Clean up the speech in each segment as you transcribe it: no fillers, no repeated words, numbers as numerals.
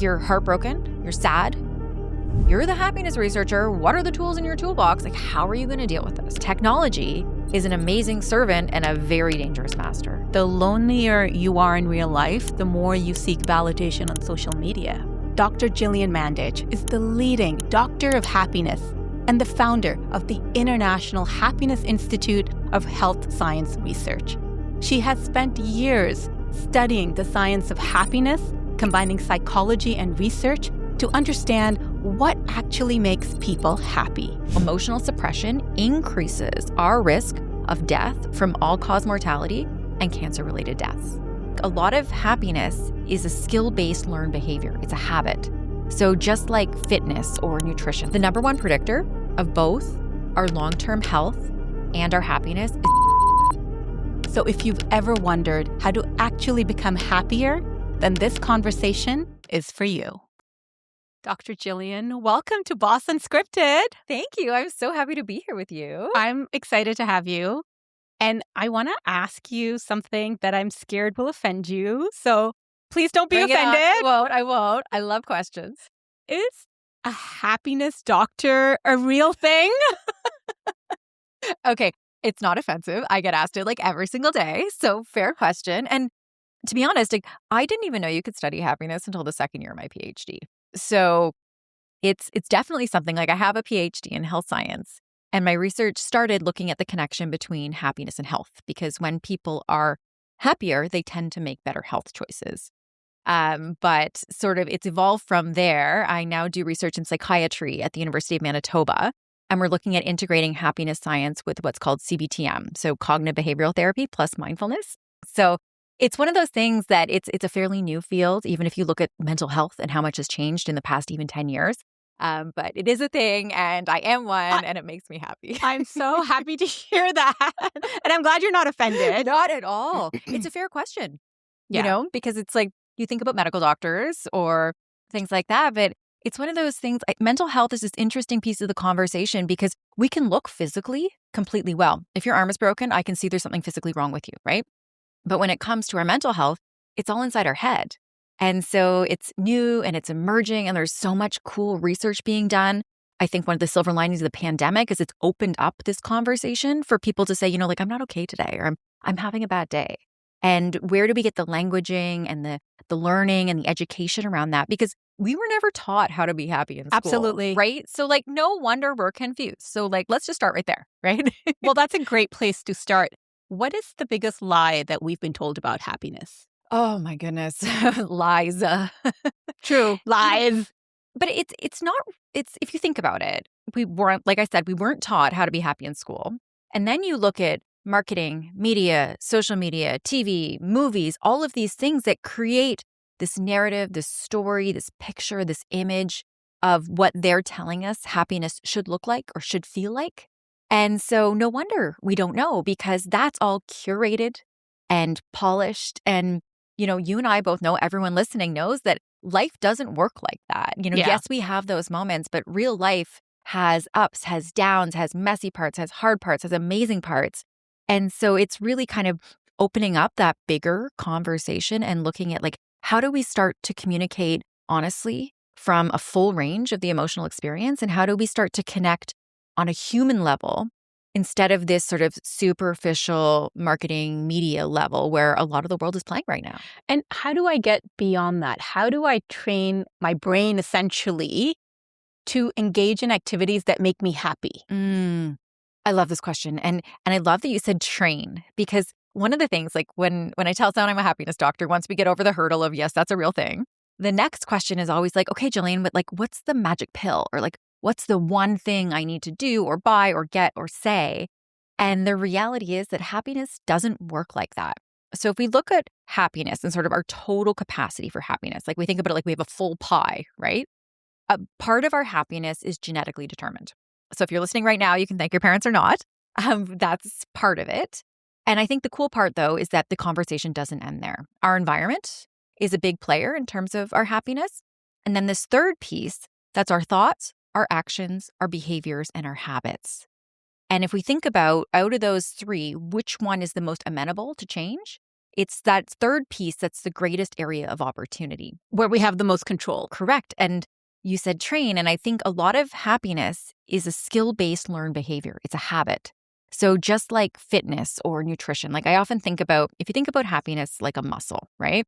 you're heartbroken, you're sad, you're the happiness researcher. What are the tools in your toolbox? Like, how are you going to deal with this? Technology is an amazing servant and a very dangerous master. The lonelier you are in real life, the more you seek validation on social media. Dr. Gillian Mandich is the leading doctor of happiness and the founder of the International Happiness Institute of Health Science Research. She has spent years studying the science of happiness, combining psychology and research to understand what actually makes people happy. Emotional suppression increases our risk of death from all-cause mortality and cancer-related deaths. A lot of happiness is a skill-based learned behavior. It's a habit. So just like fitness or nutrition, the number one predictor of both our long-term health and our happiness is. So if you've ever wondered how to actually become happier, then this conversation is for you. Dr. Gillian, welcome to Boss Unscripted. Thank you. I'm so happy to be here with you. I'm excited to have you. And I want to ask you something that I'm scared will offend you. So please don't be offended. I won't. I love questions. Is a happiness doctor a real thing? Okay. It's not offensive. I get asked it like every single day. So fair question. And to be honest, like, I didn't even know you could study happiness until the second year of my PhD. So it's definitely something. Like, I have a PhD in health science, and my research started looking at the connection between happiness and health, because when people are happier, they tend to make better health choices. But sort of it's evolved from there. I now do research in psychiatry at the University of Manitoba, and we're looking at integrating happiness science with what's called CBTM, so cognitive behavioral therapy plus mindfulness. So it's one of those things that it's a fairly new field, even if you look at mental health and how much has changed in the past even 10 years. But it is a thing, and I am one, and it makes me happy. I'm so happy to hear that. And I'm glad you're not offended. Not at all. It's a fair question, you know, because it's like you think about medical doctors or things like that, but it's one of those things. Mental health is this interesting piece of the conversation because we can look physically completely well. If your arm is broken, I can see there's something physically wrong with you, right? But when it comes to our mental health, it's all inside our head. And so it's new and it's emerging, and there's so much cool research being done. I think one of the silver linings of the pandemic is it's opened up this conversation for people to say, you know, like, I'm not okay today, or I'm having a bad day. And where do we get the languaging and the learning and the education around that? Because we were never taught how to be happy in school. Absolutely. Right? So like, no wonder we're confused. So like, let's just start right there, right? Well, that's a great place to start. What is the biggest lie that we've been told about happiness? Oh my goodness. Lies. True. Lies. But it's if you think about it, we weren't, like I said, we weren't taught how to be happy in school. And then you look at marketing, media, social media, TV, movies, all of these things that create this narrative, this story, this picture, this image of what they're telling us happiness should look like or should feel like. And so no wonder we don't know, because that's all curated and polished. And, you know, you and I both know, everyone listening knows that life doesn't work like that. You know, yes, we have those moments, but real life has ups, has downs, has messy parts, has hard parts, has amazing parts. And so it's really kind of opening up that bigger conversation and looking at, like, how do we start to communicate honestly from a full range of the emotional experience? And how do we start to connect on a human level instead of this sort of superficial marketing media level where a lot of the world is playing right now? And how do I get beyond that? How do I train my brain essentially to engage in activities that make me happy? I love this question. And I love that you said train, because one of the things, like when I tell someone I'm a happiness doctor, once we get over the hurdle of, yes, that's a real thing, the next question is always like, okay, Gillian, but like, what's the magic pill? Or like, what's the one thing I need to do or buy or get or say? And the reality is that happiness doesn't work like that. So if we look at happiness and sort of our total capacity for happiness, like we think about it like we have a full pie, right? A part of our happiness is genetically determined. So if you're listening right now, you can thank your parents or not. That's part of it. And I think the cool part, though, is that the conversation doesn't end there. Our environment is a big player in terms of our happiness. And then this third piece, that's our thoughts, our actions, our behaviors, and our habits. And if we think about, out of those three, which one is the most amenable to change, It's that third piece that's the greatest area of opportunity. Where we have the most control. Correct. And you said train, and I think a lot of happiness is a skill-based learned behavior. It's a habit. So just like fitness or nutrition, like I often think about, if you think about happiness like a muscle, right?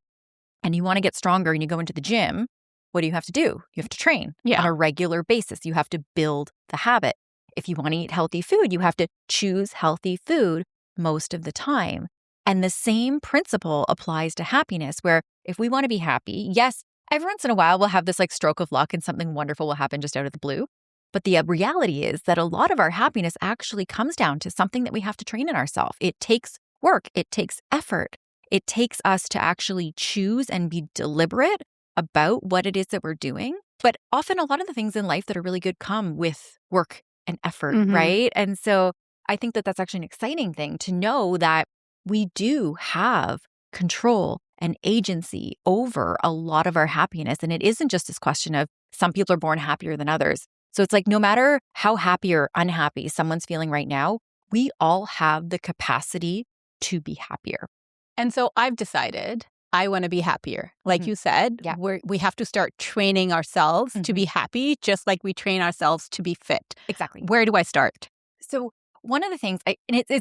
And you want to get stronger and you go into the gym, what do you have to do? You have to train on a regular basis. You have to build the habit. If you want to eat healthy food, you have to choose healthy food most of the time. And the same principle applies to happiness, where if we want to be happy, yes, every once in a while we'll have this like stroke of luck and something wonderful will happen just out of the blue. But the reality is that a lot of our happiness actually comes down to something that we have to train in ourselves. It takes work. It takes effort. It takes us to actually choose and be deliberate about what it is that we're doing. But often a lot of the things in life that are really good come with work and effort, right? And so I think that that's actually an exciting thing to know that we do have control and agency over a lot of our happiness. And it isn't just this question of some people are born happier than others. So it's like no matter how happy or unhappy someone's feeling right now, we all have the capacity to be happier. And so I've decided I want to be happier. Like you said, we have to start training ourselves to be happy, just like we train ourselves to be fit. Exactly. Where do I start? So one of the things,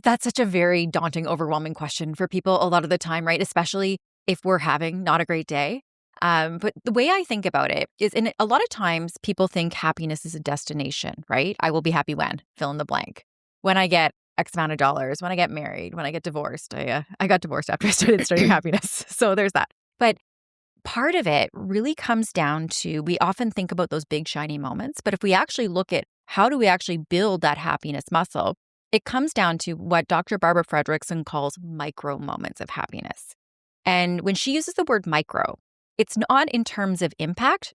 that's such a very daunting, overwhelming question for people a lot of the time, right? Especially if we're having not a great day. But the way I think about it is, and a lot of times people think happiness is a destination, right? I will be happy when, fill in the blank. When I get X amount of dollars, when I get married, when I get divorced. I got divorced after I started studying happiness. So there's that. But part of it really comes down to, we often think about those big shiny moments, but if we actually look at how do we actually build that happiness muscle, it comes down to what Dr. Barbara Fredrickson calls micro moments of happiness. And when she uses the word micro, it's not in terms of impact,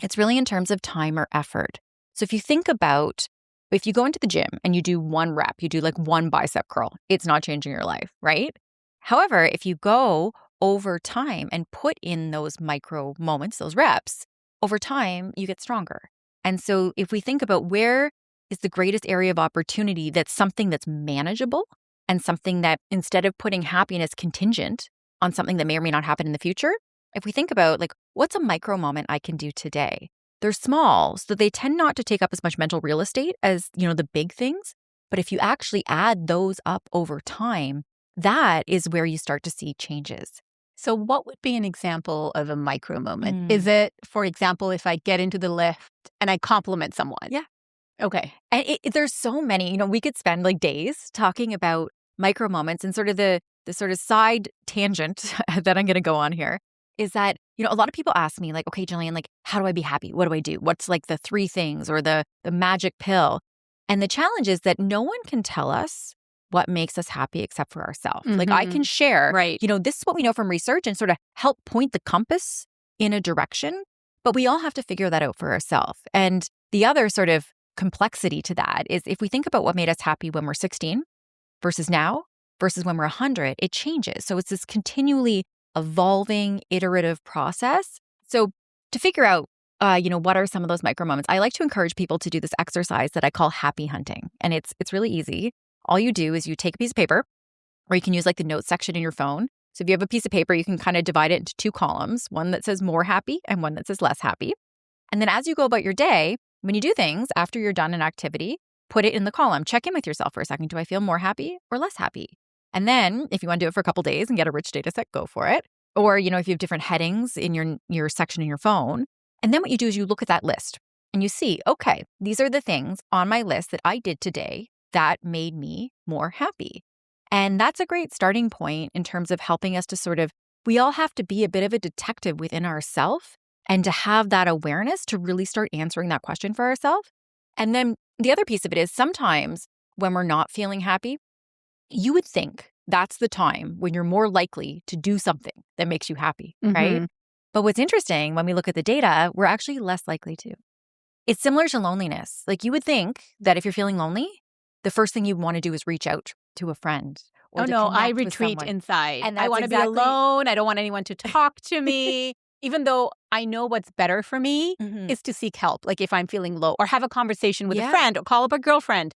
it's really in terms of time or effort. So if you think about, if you go into the gym and you do one rep, you do like one bicep curl, it's not changing your life, right? However, if you go over time and put in those micro moments, those reps, over time, you get stronger. And so if we think about where is the greatest area of opportunity, that's something that's manageable and something that, instead of putting happiness contingent on something that may or may not happen in the future, if we think about like, what's a micro moment I can do today? They're small, so they tend not to take up as much mental real estate as, the big things. But if you actually add those up over time, that is where you start to see changes. So what would be an example of a micro moment? Is it, for example, if I get into the lift and I compliment someone? Yeah. Okay. And there's so many, we could spend like days talking about micro moments, and sort of the sort of side tangent that I'm going to go on here is that, a lot of people ask me like, okay, Gillian, like, how do I be happy? What do I do? What's like the 3 things or the magic pill? And the challenge is that no one can tell us what makes us happy except for ourselves. Like I can share, right. This is what we know from research and sort of help point the compass in a direction, but we all have to figure that out for ourselves. And the other sort of complexity to that is, if we think about what made us happy when we're 16 versus now versus when we're 100, it changes. So it's this continually evolving, iterative process. So to figure out, what are some of those micro moments, I like to encourage people to do this exercise that I call happy hunting. And it's really easy. All you do is you take a piece of paper, or you can use like the notes section in your phone. So if you have a piece of paper, you can kind of divide it into 2 columns, one that says more happy and one that says less happy. And then as you go about your day, when you do things after you're done an activity, put it in the column. Check in with yourself for a second. Do I feel more happy or less happy? And then if you want to do it for a couple days and get a rich data set, go for it. Or, if you have different headings in your section in your phone. And then what you do is you look at that list and you see, okay, these are the things on my list that I did today that made me more happy. And that's a great starting point in terms of helping us to we all have to be a bit of a detective within ourselves and to have that awareness to really start answering that question for ourselves. And then the other piece of it is, sometimes when we're not feeling happy, you would think that's the time when you're more likely to do something that makes you happy, right? But what's interesting, when we look at the data, we're actually less likely to. It's similar to loneliness. Like, you would think that if you're feeling lonely, the first thing you want to do is reach out to a friend. Oh no, I retreat inside. And I want to be alone. I don't want anyone to talk to me. Even though I know what's better for me is to seek help. Like if I'm feeling low, or have a conversation with a friend, or call up a girlfriend.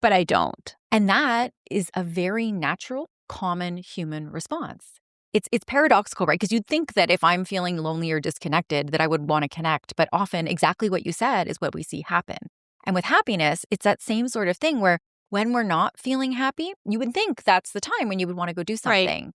But I don't. And that is a very natural, common human response. it's paradoxical, right? Because you'd think that if I'm feeling lonely or disconnected, that I would want to connect. But often exactly what you said is what we see happen. And with happiness, it's that same sort of thing where when we're not feeling happy, you would think that's the time when you would want to go do something.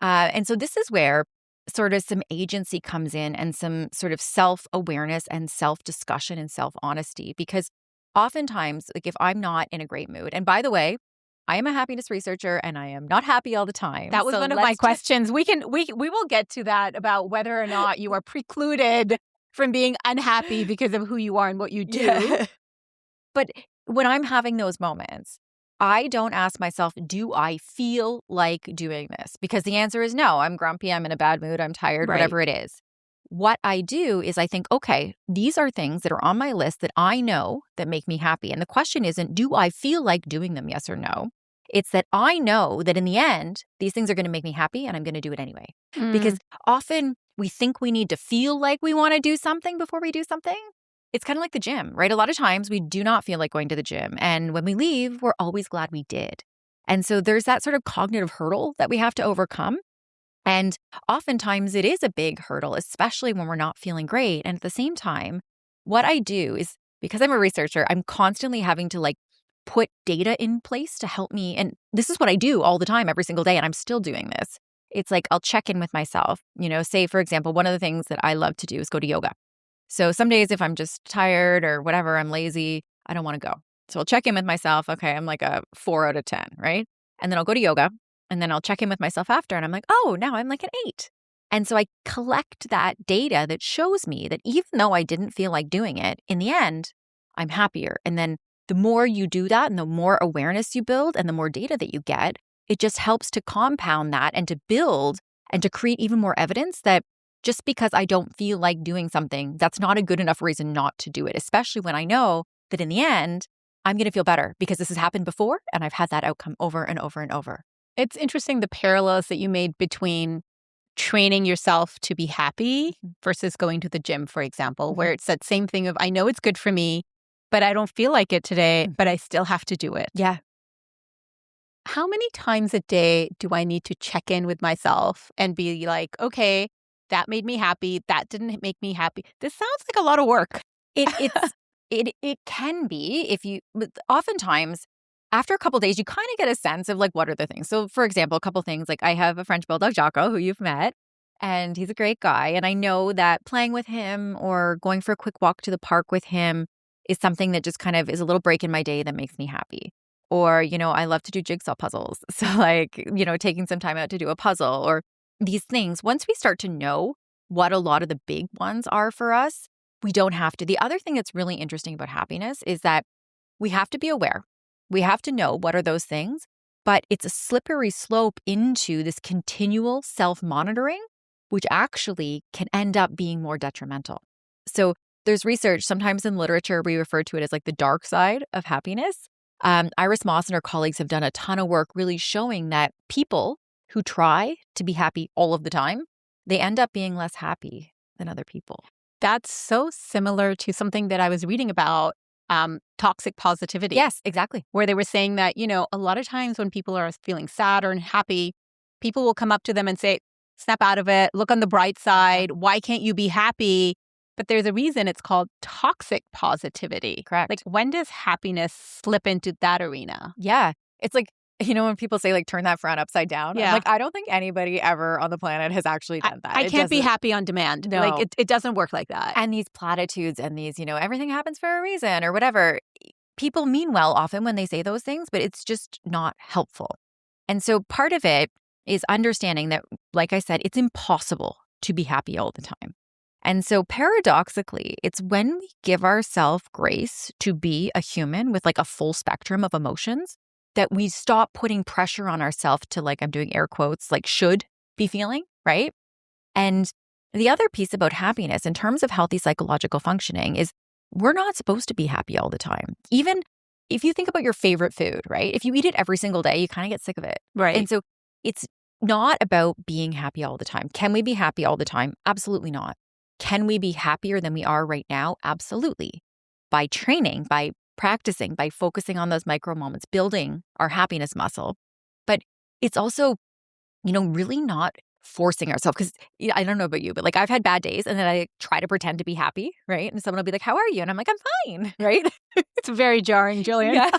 And so this is where sort of some agency comes in and some sort of self-awareness and self-discussion and self-honesty. Because oftentimes, like if I'm not in a great mood, and by the way, I am a happiness researcher and I am not happy all the time. That was one of my questions. We will get to that about whether or not you are precluded from being unhappy because of who you are and what you do. Yeah. But when I'm having those moments, I don't ask myself, do I feel like doing this? Because the answer is no. I'm grumpy, I'm in a bad mood, I'm tired, whatever it is. What I do is I think, okay, these are things that are on my list that I know that make me happy. And the question isn't, do I feel like doing them, yes or no? It's that I know that in the end, these things are going to make me happy and I'm going to do it anyway. Because often we think we need to feel like we want to do something before we do something. It's kind of like the gym, right? A lot of times we do not feel like going to the gym. And when we leave, we're always glad we did. And so there's that sort of cognitive hurdle that we have to overcome. And oftentimes it is a big hurdle, especially when we're not feeling great. And at the same time, what I do is, because I'm a researcher, I'm constantly having to like put data in place to help me. And this is what I do all the time, every single day. And I'm still doing this. It's like I'll check in with myself. Say, for example, one of the things that I love to do is go to yoga. So some days if I'm just tired or whatever, I'm lazy, I don't want to go. So I'll check in with myself. Okay, I'm like a 4 out of 10, right? And then I'll go to yoga. And then I'll check in with myself after and I'm like, oh, now I'm like an 8. And so I collect that data that shows me that even though I didn't feel like doing it, in the end, I'm happier. And then the more you do that and the more awareness you build and the more data that you get, it just helps to compound that and to build and to create even more evidence that just because I don't feel like doing something, that's not a good enough reason not to do it, especially when I know that in the end, I'm going to feel better because this has happened before and I've had that outcome over and over and over. It's interesting the parallels that you made between training yourself to be happy versus going to the gym, for example, where it's that same thing of, I know it's good for me, but I don't feel like it today, but I still have to do it. Yeah. How many times a day do I need to check in with myself and be like, okay, that made me happy. That didn't make me happy. This sounds like a lot of work. It can be but oftentimes after a couple of days, you kind of get a sense of like, what are the things? So for example, a couple of things, like I have a French Bulldog, Jocko, who you've met, and he's a great guy. And I know that playing with him or going for a quick walk to the park with him is something that just kind of is a little break in my day that makes me happy. Or, I love to do jigsaw puzzles. So like, taking some time out to do a puzzle or these things. Once we start to know what a lot of the big ones are for us, we don't have to. The other thing that's really interesting about happiness is that we have to be aware. We have to know what are those things, but it's a slippery slope into this continual self-monitoring, which actually can end up being more detrimental. So there's research, sometimes in literature, we refer to it as like the dark side of happiness. Iris Moss and her colleagues have done a ton of work really showing that people who try to be happy all of the time, they end up being less happy than other people. That's so similar to something that I was reading about, toxic positivity. Yes, exactly. Where they were saying that, a lot of times when people are feeling sad or unhappy, people will come up to them and say, snap out of it, look on the bright side, why can't you be happy? But there's a reason it's called toxic positivity. Correct. Like, when does happiness slip into that arena? Yeah. It's like, when people say like, turn that frown upside down. Yeah. I'm like, I don't think anybody ever on the planet has actually done that. I can't be happy on demand. No. Like, it doesn't work like that. And these platitudes and these, everything happens for a reason or whatever. People mean well often when they say those things, but it's just not helpful. And so part of it is understanding that, like I said, it's impossible to be happy all the time. And so paradoxically, it's when we give ourselves grace to be a human with like a full spectrum of emotions that we stop putting pressure on ourselves to, like, I'm doing air quotes, like should be feeling, right? And the other piece about happiness in terms of healthy psychological functioning is we're not supposed to be happy all the time. Even if you think about your favorite food, right? If you eat it every single day, you kind of get sick of it. Right. And so it's not about being happy all the time. Can we be happy all the time? Absolutely not. Can we be happier than we are right now? Absolutely. By training, by practicing, by focusing on those micro moments, building our happiness muscle. But it's also, really not forcing ourselves. Because I don't know about you, but like I've had bad days and then I try to pretend to be happy, right? And someone will be like, how are you? And I'm like, I'm fine, right? It's very jarring, Gillian. Yeah.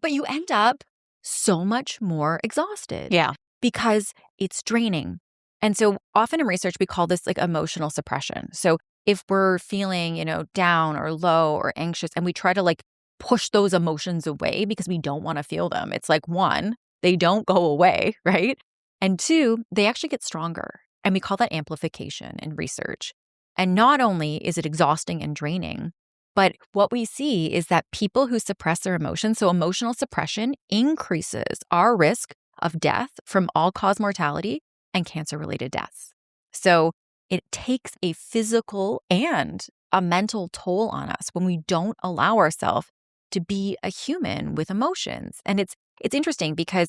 But you end up so much more exhausted. Yeah. Because it's draining. And so often in research, we call this like emotional suppression. So if we're feeling, down or low or anxious, and we try to like push those emotions away because we don't want to feel them, it's like, one, they don't go away, right? And two, they actually get stronger. And we call that amplification in research. And not only is it exhausting and draining, but what we see is that people who suppress their emotions, so emotional suppression increases our risk of death from all-cause mortality and cancer-related deaths. So it takes a physical and a mental toll on us when we don't allow ourselves to be a human with emotions. And it's interesting because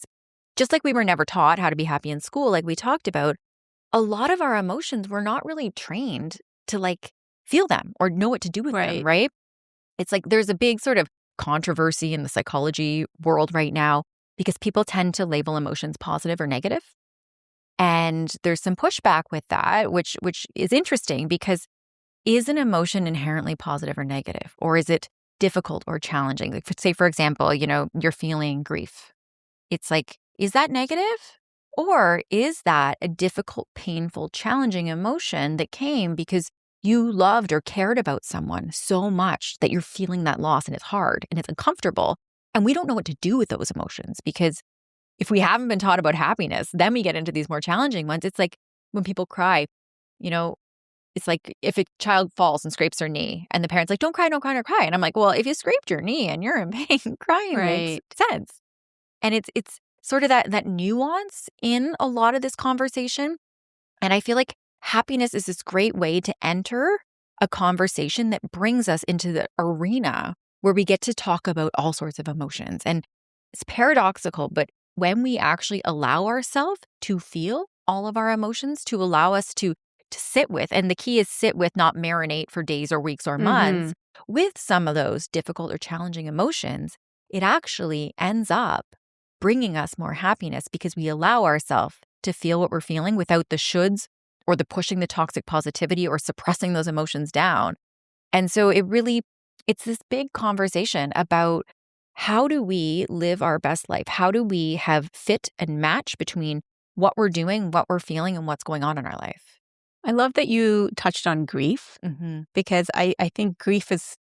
just like we were never taught how to be happy in school, like we talked about, a lot of our emotions were not really trained to like feel them or know what to do with them, right? It's like there's a big sort of controversy in the psychology world right now because people tend to label emotions positive or negative. And there's some pushback with that, which is interesting because is an emotion inherently positive or negative? Or is it difficult or challenging? Like, say, for example, you're feeling grief. It's like, is that negative? Or is that a difficult, painful, challenging emotion that came because you loved or cared about someone so much that you're feeling that loss and it's hard and it's uncomfortable? And we don't know what to do with those emotions because if we haven't been taught about happiness, then we get into these more challenging ones. It's like when people cry, it's like if a child falls and scrapes their knee and the parent's like, don't cry, don't cry, don't cry. And I'm like, well, if you scraped your knee and you're in pain, crying makes sense. And it's sort of that nuance in a lot of this conversation. And I feel like happiness is this great way to enter a conversation that brings us into the arena where we get to talk about all sorts of emotions. And it's paradoxical, but when we actually allow ourselves to feel all of our emotions, to allow us to sit with, and the key is sit with, not marinate for days or weeks or months, with some of those difficult or challenging emotions, it actually ends up bringing us more happiness because we allow ourselves to feel what we're feeling without the shoulds or the pushing the toxic positivity or suppressing those emotions down. And so it's this big conversation about how do we live our best life? How do we have fit and match between what we're doing, what we're feeling, and what's going on in our life? I love that you touched on grief because I think grief is,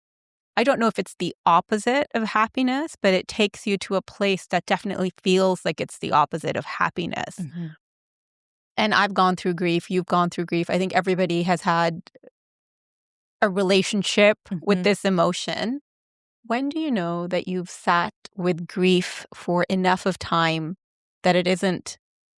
I don't know if it's the opposite of happiness, but it takes you to a place that definitely feels like it's the opposite of happiness. And I've gone through grief. You've gone through grief. I think everybody has had a relationship with this emotion. When do you know that you've sat with grief for enough of time that it isn't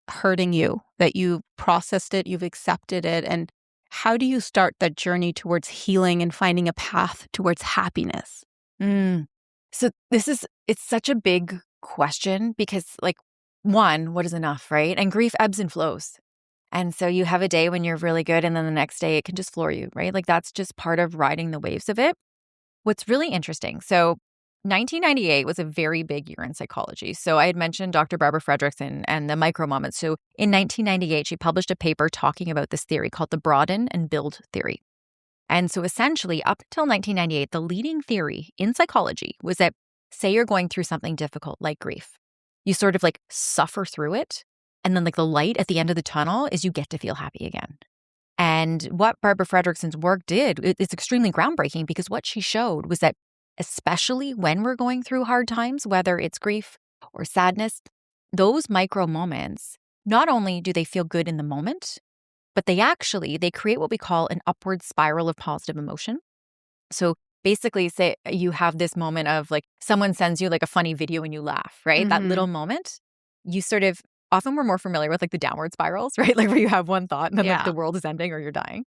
hurting you, that you've processed it, you've accepted it? And how do you start that journey towards healing and finding a path towards happiness? So it's such a big question because like, one, what is enough, right? And grief ebbs and flows. And so you have a day when you're really good and then the next day it can just floor you, right? Like that's just part of riding the waves of it. What's really interesting, so 1998 was a very big year in psychology. So I had mentioned Dr. Barbara Fredrickson and the micro moments. So in 1998, she published a paper talking about this theory called the broaden and build theory. And so essentially, up until 1998, the leading theory in psychology was that, say you're going through something difficult like grief, you sort of like suffer through it. And then like the light at the end of the tunnel is you get to feel happy again. And what Barbara Fredrickson's work did, it's extremely groundbreaking because what she showed was that especially when we're going through hard times, whether it's grief or sadness, those micro moments, not only do they feel good in the moment, but they create what we call an upward spiral of positive emotion. So basically, say you have this moment of like someone sends you like a funny video and you laugh, right? That little moment, you sort of, often we're more familiar with like the downward spirals, right? Like where you have one thought and then like the world is ending or you're dying.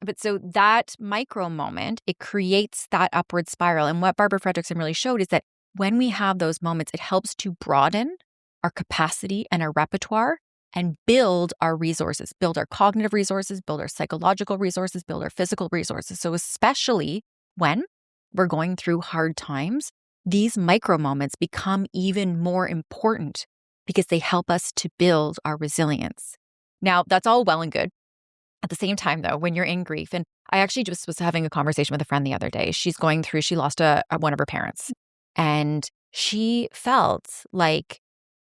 But so that micro moment, it creates that upward spiral. And what Barbara Fredrickson really showed is that when we have those moments, it helps to broaden our capacity and our repertoire and build our resources, build our cognitive resources, build our psychological resources, build our physical resources. So especially when we're going through hard times, these micro moments become even more important because they help us to build our resilience. Now, that's all well and good. At the same time, though, when you're in grief, and I actually just was having a conversation with a friend the other day. She lost one of her parents, and she felt like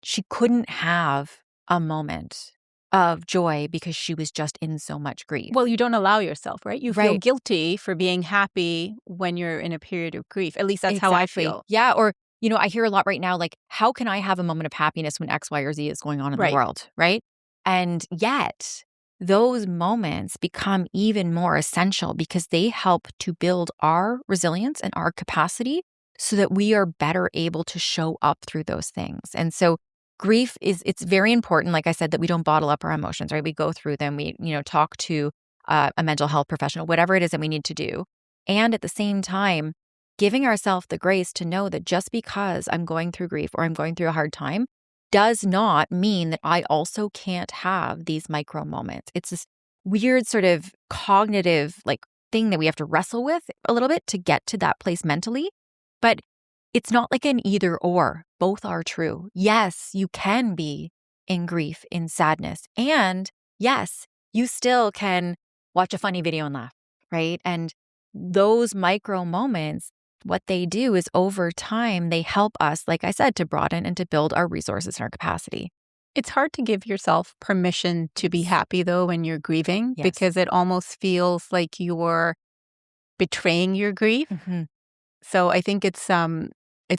she couldn't have a moment of joy because she was just in so much grief. Well, you don't allow yourself, right? You feel guilty for being happy when you're in a period of grief. At least that's how I feel. Yeah. Or, I hear a lot right now, like, how can I have a moment of happiness when X, Y, or Z is going on in the world, right? And yet, those moments become even more essential because they help to build our resilience and our capacity so that we are better able to show up through those things. And so grief it's very important, like I said, that we don't bottle up our emotions, right? We go through them. We, talk to a mental health professional, whatever it is that we need to do. And at the same time, giving ourselves the grace to know that just because I'm going through grief or I'm going through a hard time does not mean that I also can't have these micro moments. It's this weird sort of cognitive thing that we have to wrestle with a little bit to get to that place mentally. But it's not like an either or. Both are true. Yes, you can be in grief, in sadness. And yes, you still can watch a funny video and laugh, right? And those micro moments, what they do is over time, they help us, like I said, to broaden and to build our resources and our capacity. It's hard to give yourself permission to be happy, though, when you're grieving, because it almost feels like you're betraying your grief. Mm-hmm. So I think it's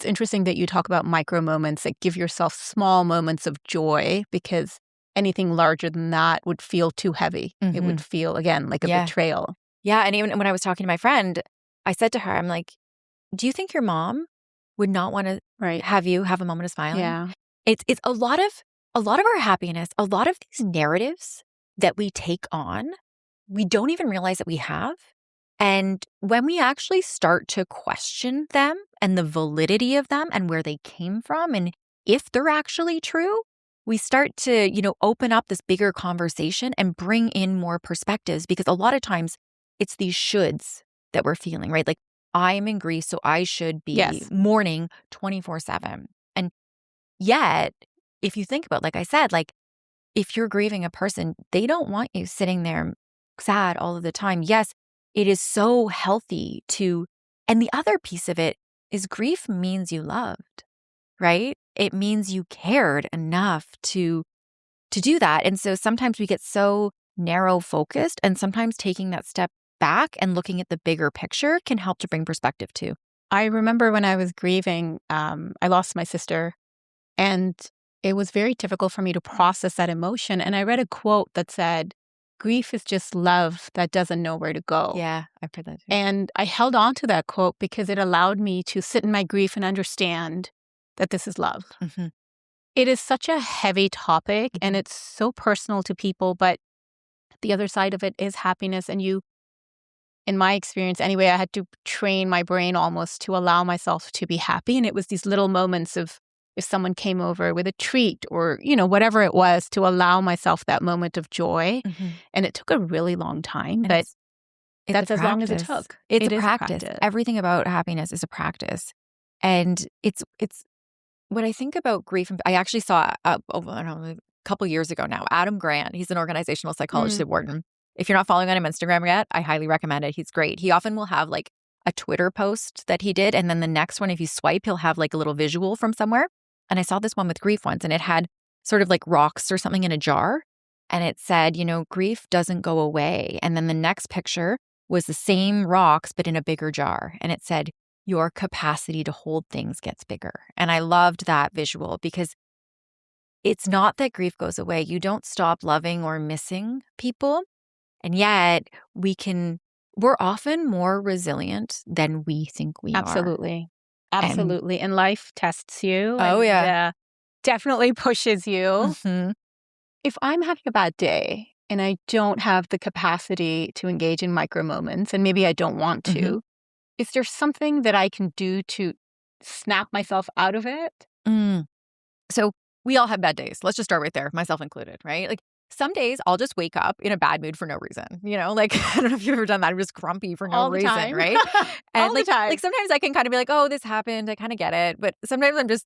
interesting that you talk about micro moments, that give yourself small moments of joy, because anything larger than that would feel too heavy. Mm-hmm. It would feel, again, like a betrayal. Yeah. And even when I was talking to my friend, I said to her, I'm like, do you think your mom would not want to have you have a moment of smiling? Yeah. It's a lot of our happiness, a lot of these narratives that we take on, we don't even realize that we have. And when we actually start to question them and the validity of them and where they came from and if they're actually true, we start to, open up this bigger conversation and bring in more perspectives, because a lot of times it's these shoulds that we're feeling, right? Like, I am in grief, so I should be mourning 24/7. And yet, if you think about, like I said, if you're grieving a person, they don't want you sitting there sad all of the time. Yes, it is so healthy and the other piece of it is grief means you loved, right? It means you cared enough to do that. And so sometimes we get so narrow focused, and sometimes taking that step back and looking at the bigger picture can help to bring perspective too. I remember when I was grieving, I lost my sister, and it was very difficult for me to process that emotion. And I read a quote that said, grief is just love that doesn't know where to go. Yeah, I've heard that too. And I held on to that quote because it allowed me to sit in my grief and understand that this is love. Mm-hmm. It is such a heavy topic, and it's so personal to people, but the other side of it is happiness. And in my experience anyway, I had to train my brain almost to allow myself to be happy. And it was these little moments of, if someone came over with a treat or, whatever it was, to allow myself that moment of joy. Mm-hmm. And it took a really long time, but that's as long as it took. It's a practice. Everything about happiness is a practice. And it's when I think about grief, I actually saw, I don't know, a couple years ago now, Adam Grant, he's an organizational psychologist at Wharton. If you're not following on him on Instagram yet, I highly recommend it. He's great. He often will have a Twitter post that he did, and then the next one, if you swipe, he'll have a little visual from somewhere. And I saw this one with grief once, and it had sort of rocks or something in a jar. And it said, grief doesn't go away. And then the next picture was the same rocks, but in a bigger jar. And it said, your capacity to hold things gets bigger. And I loved that visual, because it's not that grief goes away. You don't stop loving or missing people. And yet we're often more resilient than we think we are. Absolutely. And life tests you. Oh, and, definitely pushes you. Mm-hmm. If I'm having a bad day and I don't have the capacity to engage in micro moments, and maybe I don't want to, is there something that I can do to snap myself out of it? So we all have bad days. Let's just start right there, myself included, right? Some days I'll just wake up in a bad mood for no reason, I don't know if you've ever done that. I'm just grumpy for no reason, time. Right? And all the time. Sometimes I can kind of be like, oh, this happened. I kind of get it. But sometimes I'm just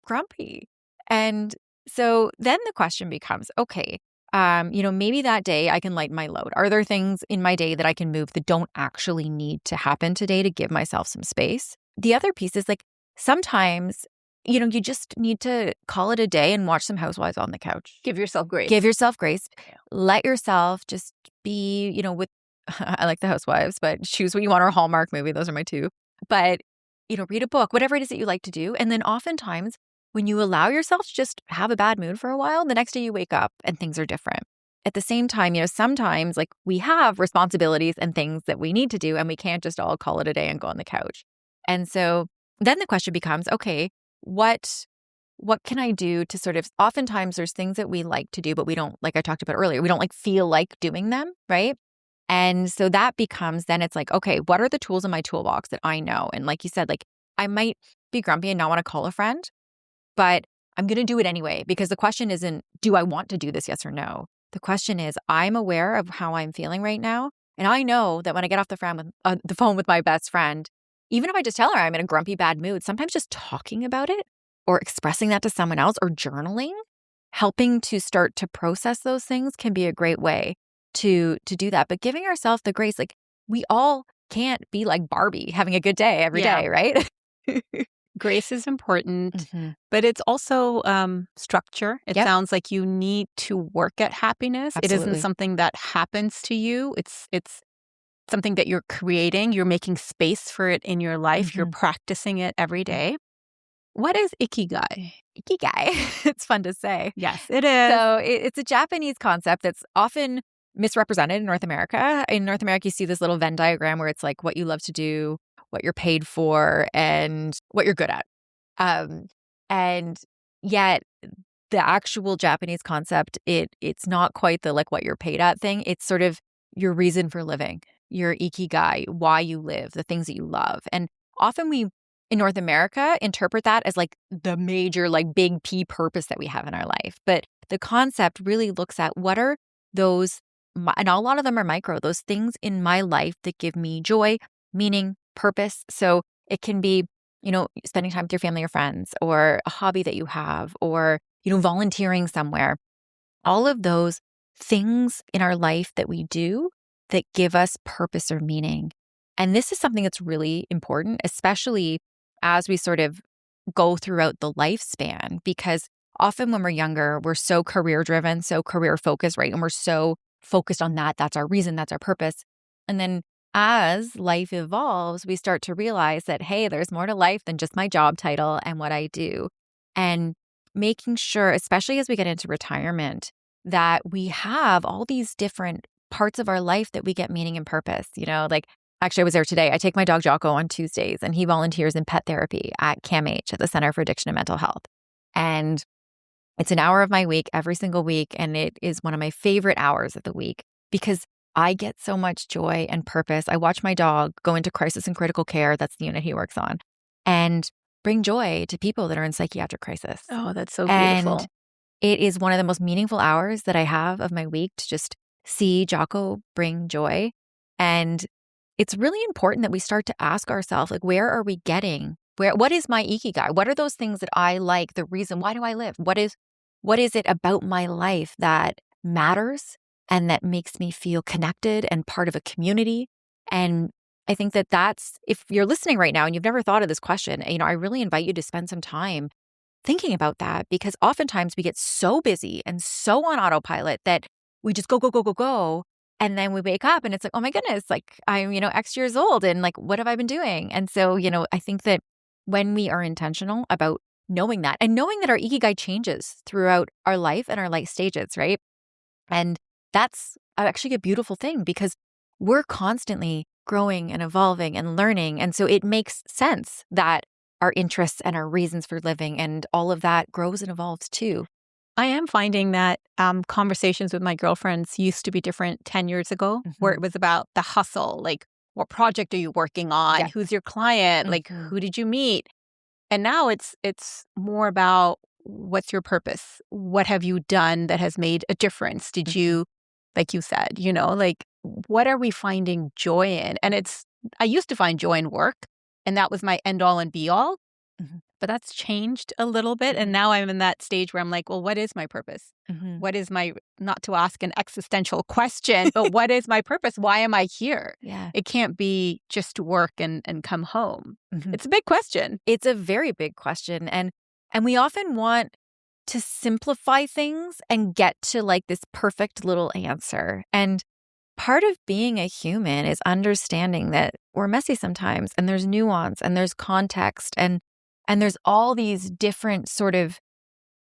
grumpy. And so then the question becomes, okay, Maybe that day I can lighten my load. Are there things in my day that I can move that don't actually need to happen today to give myself some space? The other piece is like sometimes, you just need to call it a day and watch some Housewives on the couch. Give yourself grace. Give yourself grace. Yeah. Let yourself just be, with, I like the Housewives, but choose what you want, or a Hallmark movie. Those are my two. But, read a book, whatever it is that you like to do. And then oftentimes when you allow yourself to just have a bad mood for a while, the next day you wake up and things are different. At the same time, sometimes like we have responsibilities and things that we need to do, and we can't just all call it a day and go on the couch. And so then the question becomes, okay, what can I do to sort of, oftentimes there's things that we like to do, but we don't, like I talked about earlier, we don't like feel like doing them, right? And so that becomes, then it's like, okay, what are the tools in my toolbox that I know? And like you said, like I might be grumpy and not want to call a friend, but I'm going to do it anyway, because the question isn't, do I want to do this, yes or no? The question is, I'm aware of how I'm feeling right now. And I know that when I get off the phone with my best friend, even if I just tell her I'm in a grumpy, bad mood, sometimes just talking about it or expressing that to someone else or journaling, helping to start to process those things can be a great way to do that. But giving ourselves the grace, like we all can't be like Barbie having a good day every day, right? Grace is important, but it's also structure. It sounds like you need to work at happiness. Absolutely. It isn't something that happens to you. It's something that you're creating. You're making space for it in your life. You're practicing it every day. What is Ikigai? Ikigai. It's fun to say. Yes, it is. So it's a Japanese concept that's often misrepresented in North America. In North America, you see this little Venn diagram where it's like what you love to do, what you're paid for, and what you're good at. And yet the actual Japanese concept, it's not quite the like what you're paid at thing. It's sort of your reason for living, your Ikigai, why you live, the things that you love. And often we, in North America, interpret that as like the major, like big P purpose that we have in our life. But the concept really looks at what are those, and a lot of them are micro, those things in my life that give me joy, meaning, purpose. So it can be, spending time with your family or friends, or a hobby that you have, or, volunteering somewhere. All of those things in our life that we do that give us purpose or meaning. And this is something that's really important, especially as we sort of go throughout the lifespan, because often when we're younger, we're so career driven, so career focused, right? And we're so focused on that. That's our reason. That's our purpose. And then as life evolves, we start to realize that, hey, there's more to life than just my job title and what I do. And making sure, especially as we get into retirement, that we have all these different parts of our life that we get meaning and purpose. Like actually I was there today. I take my dog Jocko on Tuesdays, and he volunteers in pet therapy at CAMH at the Center for Addiction and Mental Health. And it's an hour of my week every single week. And it is one of my favorite hours of the week because I get so much joy and purpose. I watch my dog go into crisis and critical care. That's the unit he works on, and bring joy to people that are in psychiatric crisis. Oh, that's so beautiful. And it is one of the most meaningful hours that I have of my week to just see Jocko bring joy. And it's really important that we start to ask ourselves, like, where are we getting? What is my Ikigai? What are those things that I like? The reason, why do I live? What is it about my life that matters and that makes me feel connected and part of a community? And I think that that's, if you're listening right now and you've never thought of this question, I really invite you to spend some time thinking about that, because oftentimes we get so busy and so on autopilot that we just go, go, go, go, go. And then we wake up and it's like, oh my goodness, like I'm, X years old and like, what have I been doing? And so, I think that when we are intentional about knowing that and knowing that our Ikigai changes throughout our life and our life stages, right? And that's actually a beautiful thing because we're constantly growing and evolving and learning. And so it makes sense that our interests and our reasons for living and all of that grows and evolves too. I am finding that conversations with my girlfriends used to be different 10 years ago, where it was about the hustle, like what project are you working on? Yeah. Who's your client? Like who did you meet? And now it's more about what's your purpose? What have you done that has made a difference? Did you, like you said, like what are we finding joy in? And I used to find joy in work, and that was my end all and be all. But but that's changed a little bit. And now I'm in that stage where I'm like, well, what is my purpose? Mm-hmm. What is my, not to ask an existential question, but what is my purpose? Why am I here? Yeah. It can't be just to work and come home. Mm-hmm. It's a big question. It's a very big question. And we often want to simplify things and get to like this perfect little answer. And part of being a human is understanding that we're messy sometimes, and there's nuance and there's context and there's all these different sort of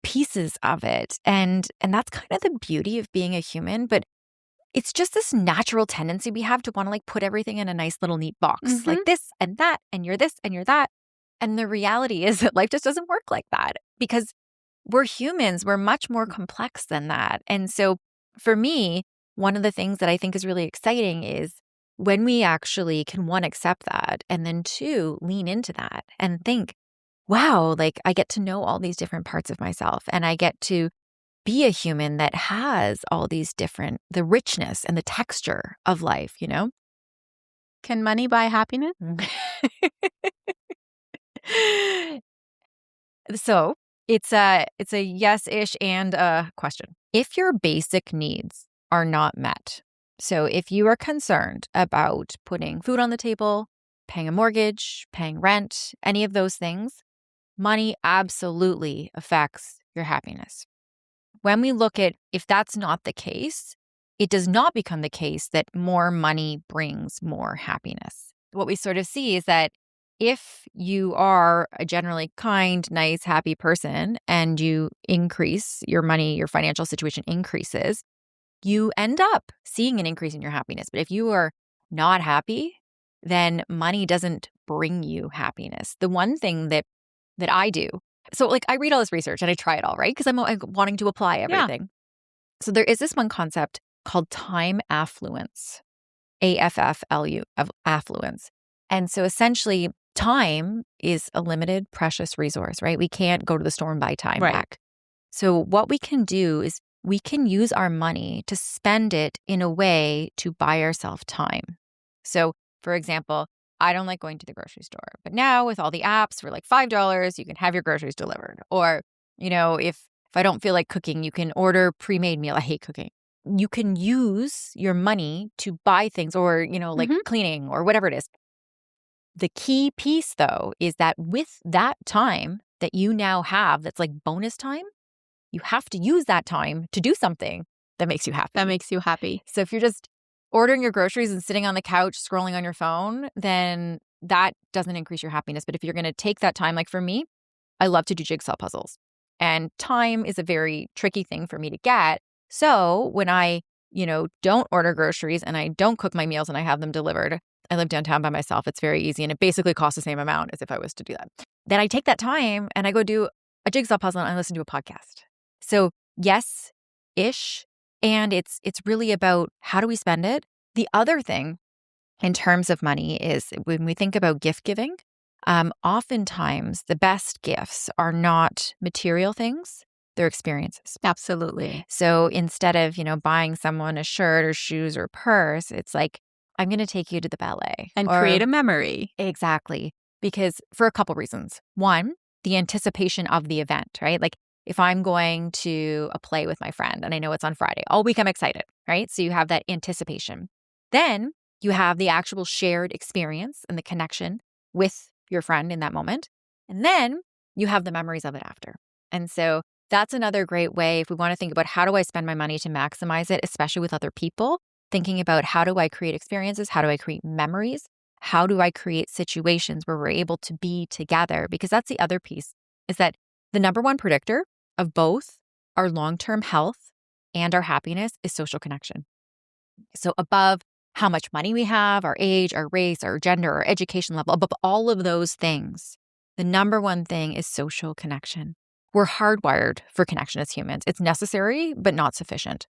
pieces of it. And that's kind of the beauty of being a human. But it's just this natural tendency we have to want to like put everything in a nice little neat box, like this and that, and you're this and you're that. And the reality is that life just doesn't work like that because we're humans. We're much more complex than that. And so for me, one of the things that I think is really exciting is when we actually can, one, accept that, and then two, lean into that and think, wow, like I get to know all these different parts of myself, and I get to be a human that has all these different, the richness and the texture of life, you know? Can money buy happiness? So it's a yes-ish and a question. If your basic needs are not met, so if you are concerned about putting food on the table, paying a mortgage, paying rent, any of those things, money absolutely affects your happiness. When we look at if that's not the case, it does not become the case that more money brings more happiness. What we sort of see is that if you are a generally kind, nice, happy person and you increase your money, your financial situation increases, you end up seeing an increase in your happiness. But if you are not happy, then money doesn't bring you happiness. The one thing that I do, so like I read all this research and I try it all, right? Because I'm wanting to apply everything. Yeah. So there is this one concept called time affluence, AFFLU, of affluence. And so essentially, time is a limited, precious resource, right? We can't go to the store and buy time back. So what we can do is we can use our money to spend it in a way to buy ourselves time. So, for example, I don't like going to the grocery store, but now with all the apps for like $5, you can have your groceries delivered. Or, you know, if I don't feel like cooking, you can order pre-made meal. I hate cooking. You can use your money to buy things or, you know, like cleaning or whatever it is. The key piece, though, is that with that time that you now have that's like bonus time, you have to use that time to do something that makes you happy. That makes you happy. So if you're just ordering your groceries and sitting on the couch scrolling on your phone, then that doesn't increase your happiness. But if you're going to take that time, like for me, I love to do jigsaw puzzles. And time is a very tricky thing for me to get. So when I, you know, don't order groceries and I don't cook my meals and I have them delivered, I live downtown by myself. It's very easy. And it basically costs the same amount as if I was to do that. Then I take that time and I go do a jigsaw puzzle and I listen to a podcast. So yes-ish. And it's really about how do we spend it? The other thing in terms of money is when we think about gift giving, oftentimes the best gifts are not material things, they're experiences. Absolutely. So instead of, you know, buying someone a shirt or shoes or purse, it's like, I'm going to take you to the ballet. And create a memory. Exactly. Because for a couple reasons. One, the anticipation of the event, right? Like if I'm going to a play with my friend and I know it's on Friday, all week I'm excited, right? So you have that anticipation. Then you have the actual shared experience and the connection with your friend in that moment. And then you have the memories of it after. And so that's another great way if we want to think about how do I spend my money to maximize it, especially with other people, thinking about how do I create experiences? How do I create memories? How do I create situations where we're able to be together? Because that's the other piece, is that the number one predictor of both our long-term health and our happiness is social connection. So above how much money we have, our age, our race, our gender, our education level, above all of those things, the number one thing is social connection. We're hardwired for connection as humans. It's necessary, but not sufficient.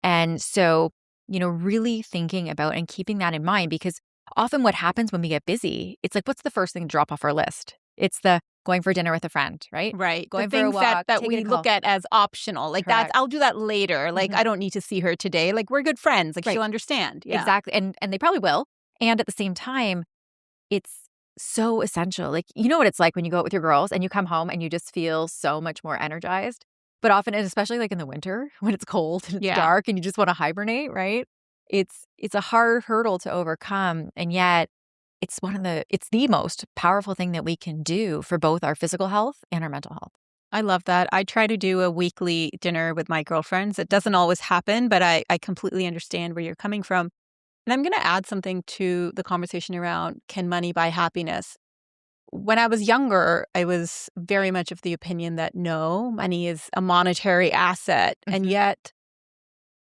And so, you know, really thinking about and keeping that in mind, because often what happens when we get busy, it's like, what's the first thing to drop off our list? It's the going for dinner with a friend, right? Right. Going the for a things walk, that we look at as optional. Like Correct. I'll do that later. Like I don't need to see her today. Like we're good friends. Like she'll understand. Yeah. Exactly. And they probably will. And at the same time, it's so essential. Like, you know what it's like when you go out with your girls and you come home and you just feel so much more energized. But often, and especially like in the winter when it's cold and it's Yeah. dark and you just want to hibernate, right? It's a hard hurdle to overcome. And yet it's the most powerful thing that we can do for both our physical health and our mental health. I love that. I try to do a weekly dinner with my girlfriends. It doesn't always happen, but I completely understand where you're coming from. And I'm going to add something to the conversation around, can money buy happiness? When I was younger, I was very much of the opinion that no, money is a monetary asset. And yet,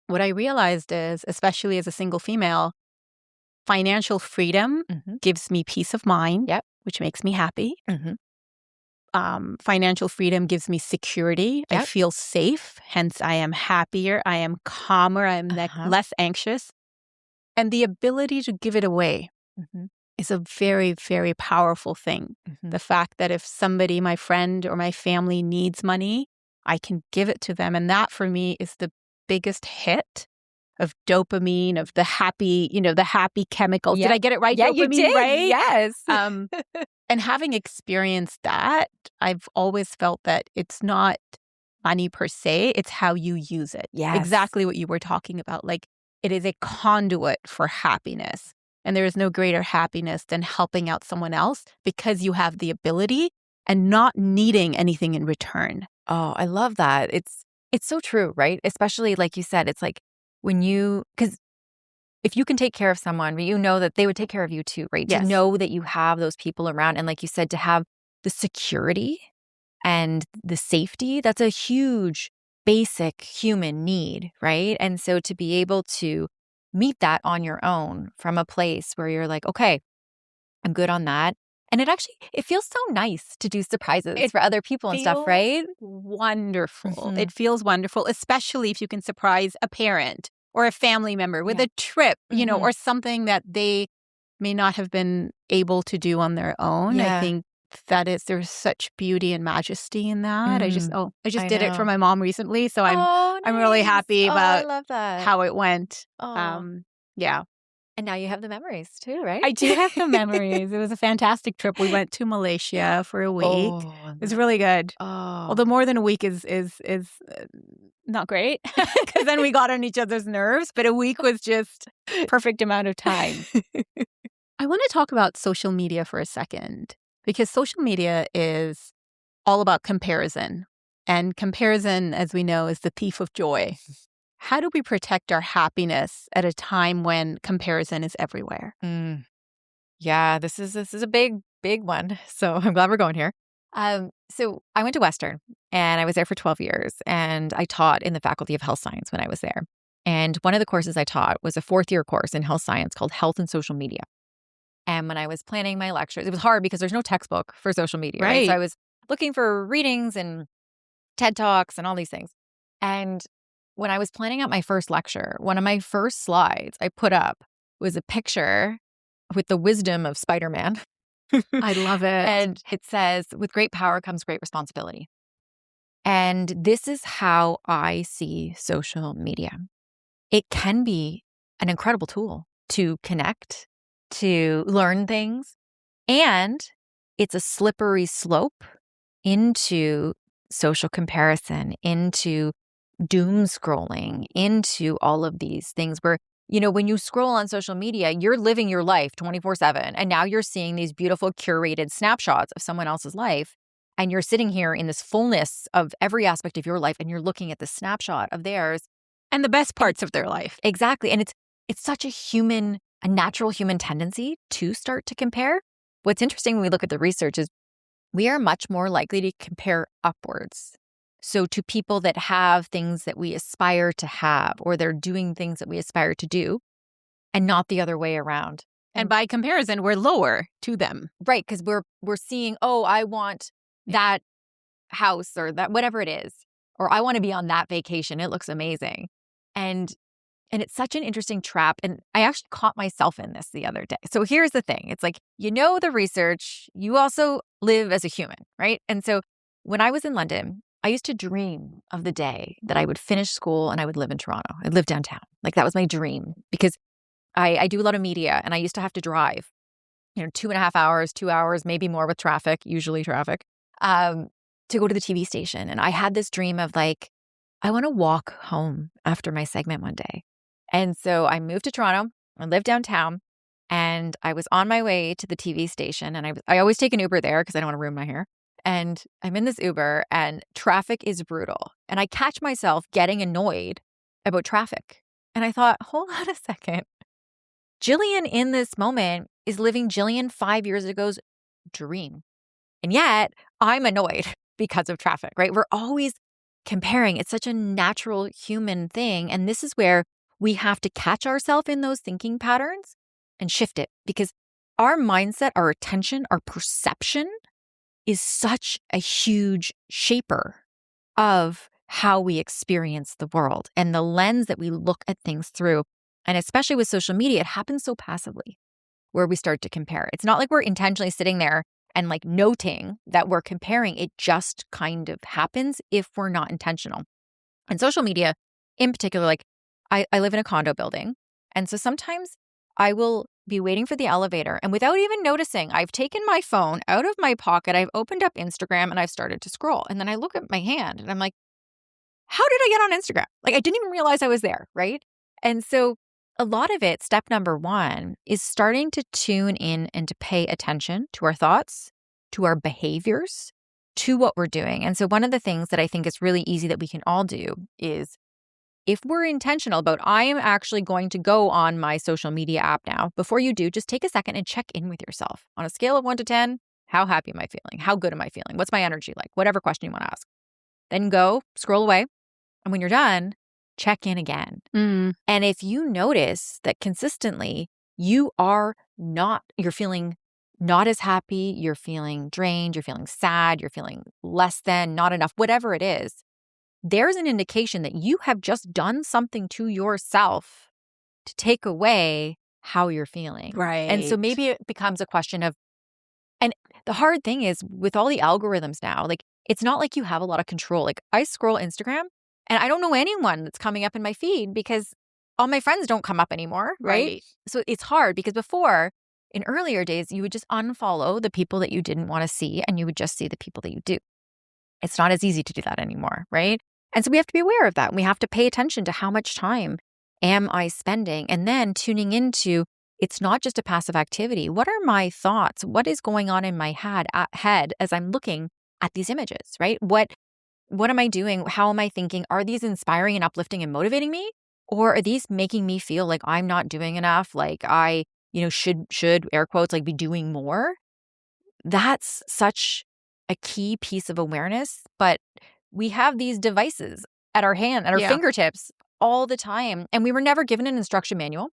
what I realized is, especially as a single female, financial freedom gives me peace of mind, which makes me happy. Financial freedom gives me security. I feel safe. Hence, I am happier. I am calmer. I am less anxious. And the ability to give it away is a very, very powerful thing. The fact that if somebody, my friend or my family needs money, I can give it to them. And that for me is the biggest hit of dopamine, of the happy chemicals. Did I get it right? Yeah, dopamine, you did. Right? Yes. And having experienced that, I've always felt that it's not money per se, it's how you use it. Yes. Exactly what you were talking about. Like, it is a conduit for happiness. And there is no greater happiness than helping out someone else because you have the ability and not needing anything in return. Oh, I love that. It's so true, right? Especially like you said, it's like because if you can take care of someone, you know that they would take care of you too, right? Yes. To know that you have those people around. And like you said, to have the security and the safety, that's a huge basic human need, right? And so to be able to meet that on your own from a place where you're like, okay, I'm good on that. And it feels so nice to do surprises for other people and stuff, right? Wonderful. It feels wonderful, especially if you can surprise a parent or a family member with a trip, or something that they may not have been able to do on their own. I think there's such beauty and majesty in that. I just did it for my mom recently, so I'm really happy about I love that. how it went. Yeah. And now you have the memories too, right? I do have the memories. It was a fantastic trip. We went to Malaysia for a week. It was really good. Although more than a week is not great because then we got on each other's nerves. But a week was just perfect amount of time. I want to talk about social media for a second because social media is all about comparison. And comparison, as we know, is the thief of joy. How do we protect our happiness at a time when comparison is everywhere? Yeah, this is a big one. So I'm glad we're going here. So I went to Western and I was there for 12 years and I taught in the Faculty of Health Science when I was there. And one of the courses I taught was a 4th-year course in health science called Health and Social Media. And when I was planning my lectures, it was hard because there's no textbook for social media. Right? So I was looking for readings and TED Talks and all these things. And when I was planning out my first lecture, one of my first slides I put up was a picture with the wisdom of Spider-Man. I love it. And it says, with great power comes great responsibility. And this is how I see social media. It can be an incredible tool to connect, to learn things, and it's a slippery slope into social comparison, into doom scrolling, into all of these things where, when you scroll on social media, you're living your life 24/7. And now you're seeing these beautiful curated snapshots of someone else's life. And you're sitting here in this fullness of every aspect of your life. And you're looking at the snapshot of theirs. And the best parts of their life. Exactly. And it's such a natural human tendency to start to compare. What's interesting when we look at the research is we are much more likely to compare upwards. So to people that have things that we aspire to have, or they're doing things that we aspire to do, and not the other way around. And by comparison, we're lower to them. Right, because we're seeing, I want that house or that whatever it is, or I want to be on that vacation. It looks amazing. And it's such an interesting trap. And I actually caught myself in this the other day. So here's the thing. It's like, the research, you also live as a human, right? And so when I was in London, I used to dream of the day that I would finish school and I would live in Toronto. I'd live downtown. Like that was my dream because I do a lot of media and I used to have to drive 2.5 hours, 2 hours, maybe more with traffic, usually traffic, to go to the TV station. And I had this dream of like, I want to walk home after my segment one day. And so I moved to Toronto. I lived downtown and I was on my way to the TV station. And I always take an Uber there because I don't want to ruin my hair. And I'm in this Uber and traffic is brutal. And I catch myself getting annoyed about traffic. And I thought, hold on a second. Gillian in this moment is living Gillian 5 years ago's dream. And yet I'm annoyed because of traffic, right? We're always comparing. It's such a natural human thing. And this is where we have to catch ourselves in those thinking patterns and shift it because our mindset, our attention, our perception is such a huge shaper of how we experience the world and the lens that we look at things through. And especially with social media, it happens so passively where we start to compare. It's not like we're intentionally sitting there and like noting that we're comparing. It just kind of happens if we're not intentional. And social media in particular, like I live in a condo building. And so sometimes I will be waiting for the elevator and without even noticing, I've taken my phone out of my pocket. I've opened up Instagram and I've started to scroll. And then I look at my hand and I'm like, how did I get on Instagram? Like I didn't even realize I was there, right? And so a lot of it, step number one, is starting to tune in and to pay attention to our thoughts, to our behaviors, to what we're doing. And so one of the things that I think is really easy that we can all do is if we're intentional about, I am actually going to go on my social media app now, before you do, just take a second and check in with yourself. On a scale of 1 to 10, how happy am I feeling? How good am I feeling? What's my energy like? Whatever question you want to ask. Then go, scroll away. And when you're done, check in again. And if you notice that consistently you're feeling not as happy, you're feeling drained, you're feeling sad, you're feeling less than, not enough, whatever it is, there's an indication that you have just done something to yourself to take away how you're feeling. Right. And so maybe it becomes a question of, and the hard thing is with all the algorithms now, like it's not like you have a lot of control. Like I scroll Instagram and I don't know anyone that's coming up in my feed because all my friends don't come up anymore, right? So it's hard because before, in earlier days, you would just unfollow the people that you didn't want to see and you would just see the people that you do. It's not as easy to do that anymore, right? And so we have to be aware of that. We have to pay attention to how much time am I spending? And then tuning into, it's not just a passive activity. What are my thoughts? What is going on in my head as I'm looking at these images, right? What am I doing? How am I thinking? Are these inspiring and uplifting and motivating me? Or are these making me feel like I'm not doing enough? Like I, should air quotes, like be doing more? That's such a key piece of awareness. But we have these devices at our fingertips all the time. And we were never given an instruction manual.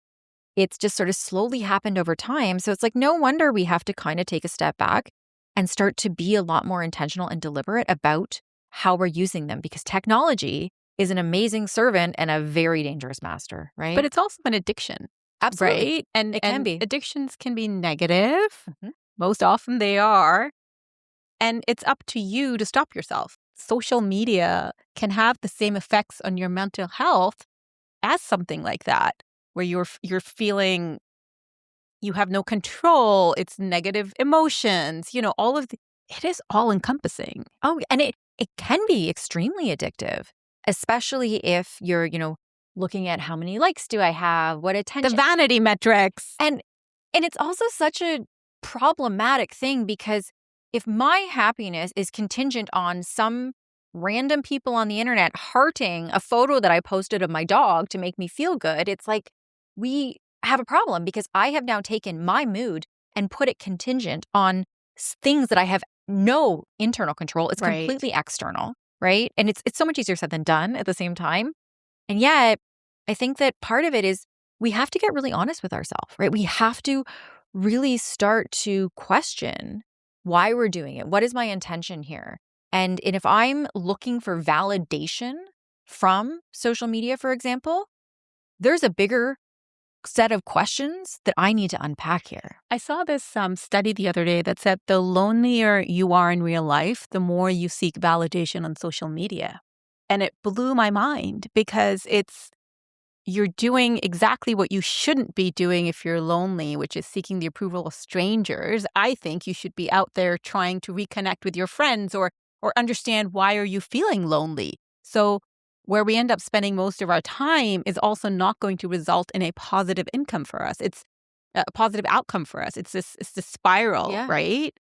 It's just sort of slowly happened over time. So it's like, no wonder we have to kind of take a step back and start to be a lot more intentional and deliberate about how we're using them, because technology is an amazing servant and a very dangerous master, right? But it's also an addiction. Absolutely. Right? And it can be. Addictions can be negative. Most often they are. And it's up to you to stop yourself. Social media can have the same effects on your mental health as something like that, where you're feeling you have no control. It's negative emotions, it is all encompassing. Oh, and it can be extremely addictive, especially if you're, looking at how many likes do I have, what attention. The vanity metrics. And it's also such a problematic thing because if my happiness is contingent on some random people on the internet hearting a photo that I posted of my dog to make me feel good, it's like we have a problem because I have now taken my mood and put it contingent on things that I have no internal control. It's completely external, right? And it's so much easier said than done at the same time. And yet, I think that part of it is we have to get really honest with ourselves, right? We have to really start to question why we're doing it. What is my intention here? And if I'm looking for validation from social media, for example, there's a bigger set of questions that I need to unpack here. I saw this study the other day that said the lonelier you are in real life, the more you seek validation on social media. And it blew my mind because it's you're doing exactly what you shouldn't be doing if you're lonely, which is seeking the approval of strangers. I think you should be out there trying to reconnect with your friends or understand why are you feeling lonely. So where we end up spending most of our time is also not going to result in a positive income for us. It's a positive outcome for us. It's this spiral, Yeah. right?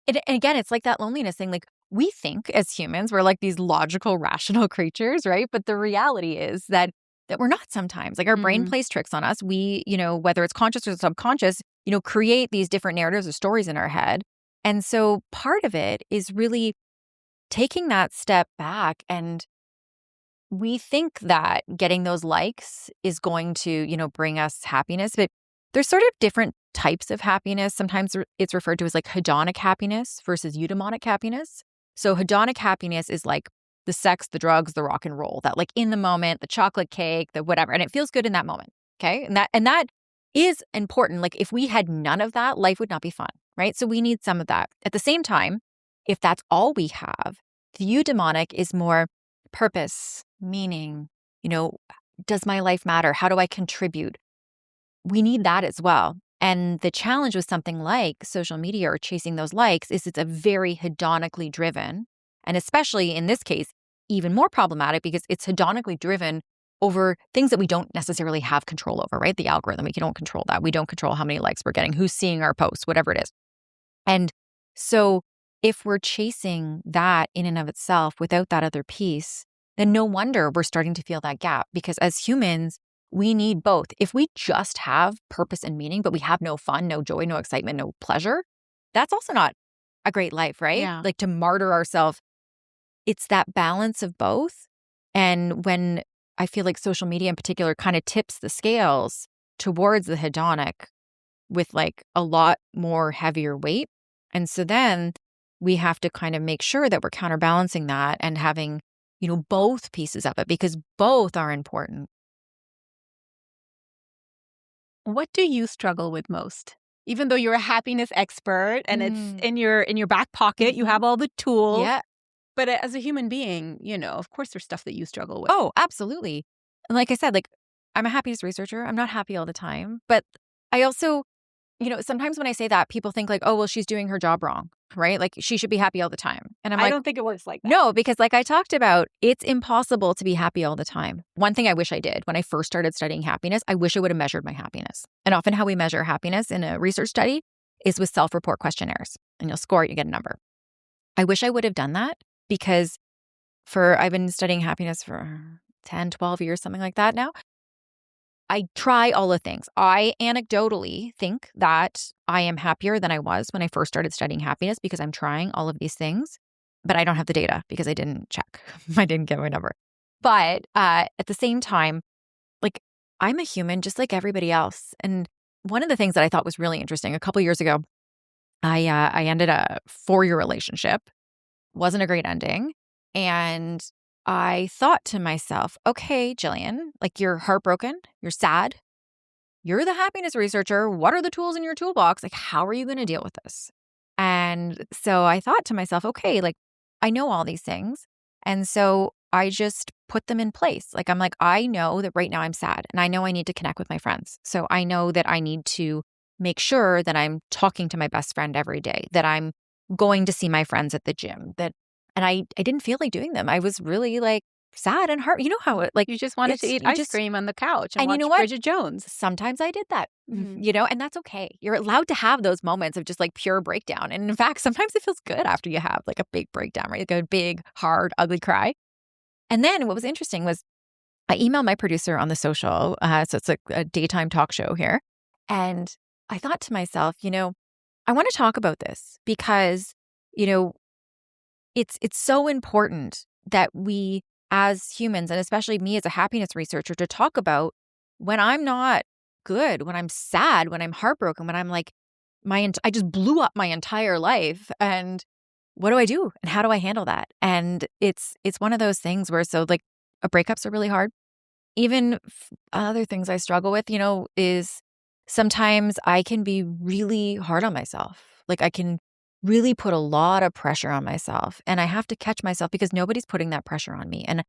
And again, it's like that loneliness thing. Like, we think as humans, we're like these logical, rational creatures, right? But the reality is that we're not sometimes. Like, our brain Mhm. plays tricks on us. We, whether it's conscious or subconscious, create these different narratives or stories in our head. And so part of it is really taking that step back, and we think that getting those likes is going to, bring us happiness, but there's sort of different types of happiness. Sometimes it's referred to as like hedonic happiness versus eudaimonic happiness. So hedonic happiness is like the sex, the drugs, the rock and roll, that like in the moment, the chocolate cake, the whatever, and it feels good in that moment. Okay? And that is important. Like, if we had none of that, life would not be fun, right? So we need some of that. At the same time, if that's all we have, the eudaimonic is more purpose, meaning, does my life matter? How do I contribute? We need that as well. And the challenge with something like social media or chasing those likes is it's a very hedonically driven, and especially in this case, even more problematic because it's hedonically driven over things that we don't necessarily have control over, right? The algorithm, we don't control that. We don't control how many likes we're getting, who's seeing our posts, whatever it is. And so if we're chasing that in and of itself without that other piece, then no wonder we're starting to feel that gap, because as humans, we need both. If we just have purpose and meaning, but we have no fun, no joy, no excitement, no pleasure, that's also not a great life, right? Yeah. Like, to martyr ourselves, it's that balance of both. And when I feel like social media in particular kind of tips the scales towards the hedonic with like a lot more heavier weight. And so then we have to kind of make sure that we're counterbalancing that and having, both pieces of it, because both are important. What do you struggle with most? Even though you're a happiness expert and it's Mm. in your back pocket, you have all the tools. Yeah. But as a human being, of course there's stuff that you struggle with. Oh, absolutely. And like I said, like, I'm a happiness researcher. I'm not happy all the time, but I also, sometimes when I say that, people think like, oh, well, she's doing her job wrong, right? Like, she should be happy all the time. And I'm I like, don't think it works like that. no, because like I talked about, it's impossible to be happy all the time. One thing I wish I did when I first started studying happiness, I wish I would have measured my happiness. And often how we measure happiness in a research study is with self-report questionnaires, and you'll score it, you get a number. I wish I would have done that, because I've been studying happiness for 10, 12 years, something like that now. I try all the things. I anecdotally think that I am happier than I was when I first started studying happiness, because I'm trying all of these things, but I don't have the data because I didn't check. I didn't get my number. But at the same time, like, I'm a human just like everybody else. And one of the things that I thought was really interesting, a couple years ago, I ended a 4-year relationship. Wasn't a great ending. And I thought to myself, okay, Gillian, like, you're heartbroken, you're sad, you're the happiness researcher. What are the tools in your toolbox? Like, how are you going to deal with this? And so I thought to myself, okay, like, I know all these things. And so I just put them in place. Like, I'm like, I know that right now I'm sad, and I know I need to connect with my friends. So I know that I need to make sure that I'm talking to my best friend every day, that I'm going to see my friends at the gym, and I didn't feel like doing them. I was really like sad and hurt. You know how it, like, You just wanted to eat ice cream on the couch and and you watch know what? Bridget Jones. Sometimes I did that, Mhm. and that's okay. You're allowed to have those moments of just like pure breakdown. And in fact, sometimes it feels good after you have like a big breakdown, right? Like a big, hard, ugly cry. And then what was interesting was I emailed my producer on the social. So it's like a daytime talk show here. And I thought to myself, I want to talk about this because, you know, it's so important that we as humans, and especially me as a happiness researcher, to talk about when I'm not good, when I'm sad, when I'm heartbroken, when I'm like, I just blew up my entire life, and what do I do and how do I handle that? And it's one of those things where, so like, breakups are really hard. Even other things I struggle with, is sometimes I can be really hard on myself. Like, I can really put a lot of pressure on myself, and I have to catch myself because nobody's putting that pressure on me. And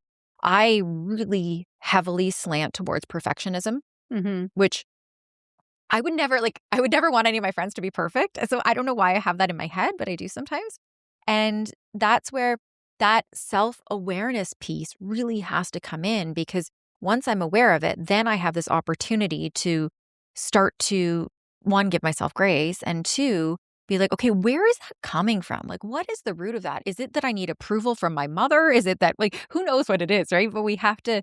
I really heavily slant towards perfectionism, which I would never want any of my friends to be perfect. So I don't know why I have that in my head, but I do sometimes. And that's where that self-awareness piece really has to come in, because once I'm aware of it, then I have this opportunity to start to, one, give myself grace, and two, be like, okay, where is that coming from? Like, what is the root of that? Is it that I need approval from my mother? Is it that, like, who knows what it is, right? But we have to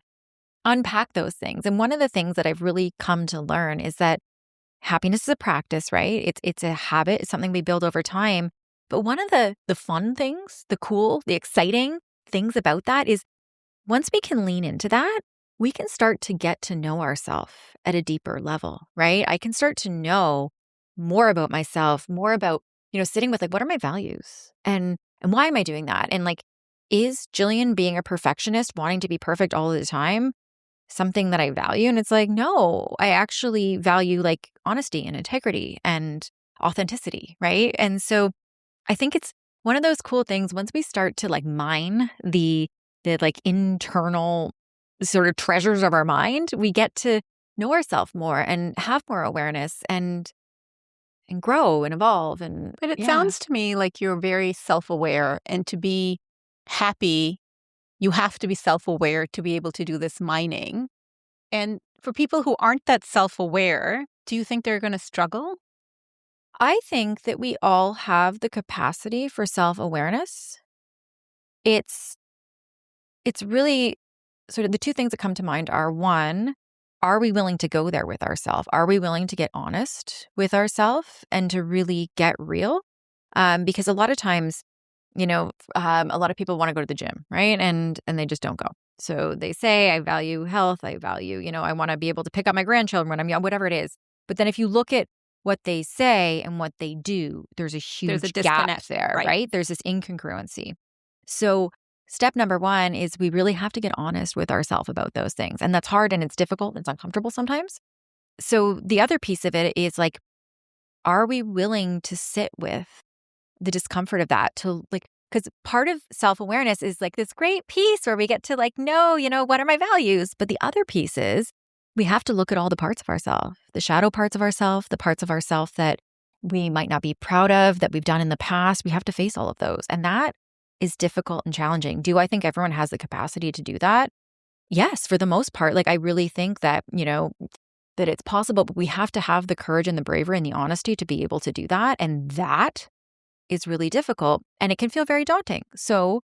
unpack those things. And one of the things that I've really come to learn is that happiness is a practice, right? It's a habit. It's something we build over time. But one of the fun things, the cool, the exciting things about that is once we can lean into that, we can start to get to know ourselves at a deeper level, right? I can start to know more about myself, more about, sitting with like, what are my values and why am I doing that? And like, is Gillian being a perfectionist, wanting to be perfect all the time, something that I value? And it's like, no, I actually value like honesty and integrity and authenticity, right? And so I think it's one of those cool things once we start to like mine the like internal sort of treasures of our mind, we get to know ourselves more and have more awareness and grow and evolve. And But it sounds to me like you're very self-aware, and to be happy, you have to be self-aware to be able to do this mining. And for people who aren't that self-aware, do you think they're going to struggle? I think that we all have the capacity for self-awareness. It's really sort of the two things that come to mind are, one, are we willing to go there with ourselves? Are we willing to get honest with ourselves and to really get real? Because a lot of times, a lot of people want to go to the gym, right? And they just don't go. So they say, I value health. I value, I want to be able to pick up my grandchildren when I'm young, whatever it is. But then if you look at what they say and what they do, there's a huge gap there, right? There's this incongruency. So step number one is we really have to get honest with ourselves about those things. And that's hard and it's difficult. It's uncomfortable sometimes. So the other piece of it is like, are we willing to sit with the discomfort of that, to like, because part of self-awareness is like this great piece where we get to like know, what are my values? But the other piece is we have to look at all the parts of ourselves, the shadow parts of ourselves, the parts of ourselves that we might not be proud of, that we've done in the past. We have to face all of those. And that is difficult and challenging. Do I think everyone has the capacity to do that? Yes, for the most part. Like, I really think that, that it's possible, but we have to have the courage and the bravery and the honesty to be able to do that. And that is really difficult and it can feel very daunting. So,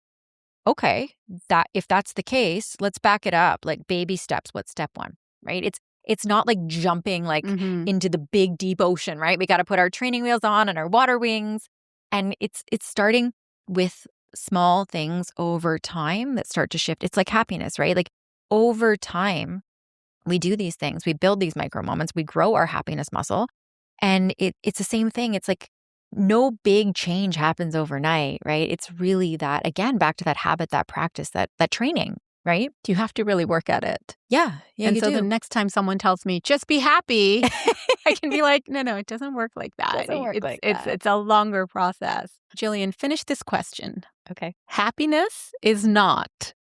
okay, that if that's the case, let's back it up. Like baby steps. What's step one, right? It's not like jumping like into the big deep ocean, right? We got to put our training wheels on and our water wings. And it's starting with small things over time that start to shift. It's like happiness, right? Like over time, we do these things. We build these micro moments. We grow our happiness muscle. And it's the same thing. It's like no big change happens overnight, right? It's really that, again, back to that habit, that practice, that training, right? You have to really work at it. Yeah. And so the next time someone tells me, just be happy, I can be like, no, it doesn't work like that. It's a longer process. Gillian, finish this question. Okay. Happiness is not.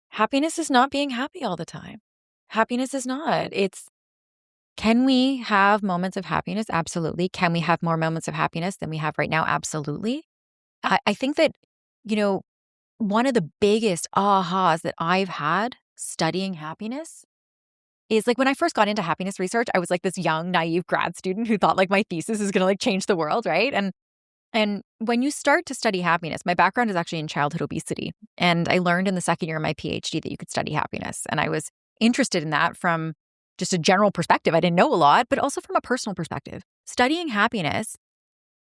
Happiness is not being happy all the time. Happiness is not. Can we have moments of happiness? Absolutely. Can we have more moments of happiness than we have right now? Absolutely. I think that, one of the biggest ahas that I've had studying happiness is like when I first got into happiness research, I was like this young, naive grad student who thought like my thesis is going to like change the world, right? And when you start to study happiness, my background is actually in childhood obesity. And I learned in the second year of my PhD that you could study happiness. And I was interested in that from just a general perspective. I didn't know a lot, but also from a personal perspective. Studying happiness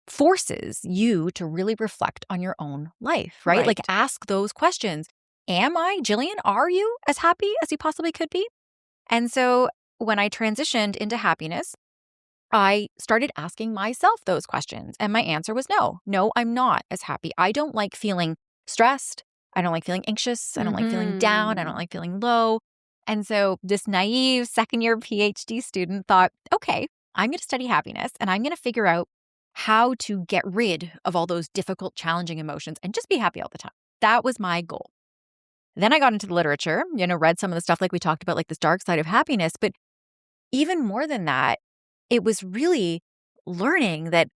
forces you to really reflect on your own life, right? Like ask those questions. Am I, Gillian, are you as happy as you possibly could be? And so when I transitioned into happiness, I started asking myself those questions. And my answer was no, I'm not as happy. I don't like feeling stressed. I don't like feeling anxious. I don't like feeling down. I don't like feeling low. And so this naive second-year PhD student thought, okay, I'm going to study happiness and I'm going to figure out how to get rid of all those difficult, challenging emotions and just be happy all the time. That was my goal. Then I got into the literature, read some of the stuff like we talked about, like this dark side of happiness. But even more than that, it was really learning that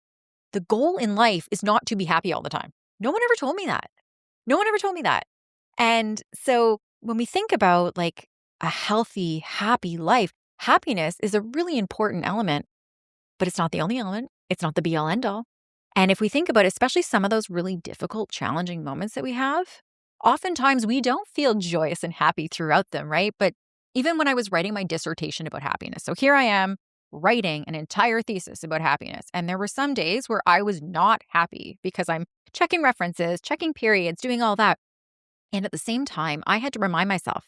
the goal in life is not to be happy all the time. No one ever told me that. No one ever told me that. And so when we think about like a healthy, happy life, happiness is a really important element, but it's not the only element. It's not the be all end all. And if we think about it, especially some of those really difficult, challenging moments that we have, oftentimes we don't feel joyous and happy throughout them, right? But even when I was writing my dissertation about happiness, so here I am writing an entire thesis about happiness. And there were some days where I was not happy because I'm checking references, checking periods, doing all that. And at the same time, I had to remind myself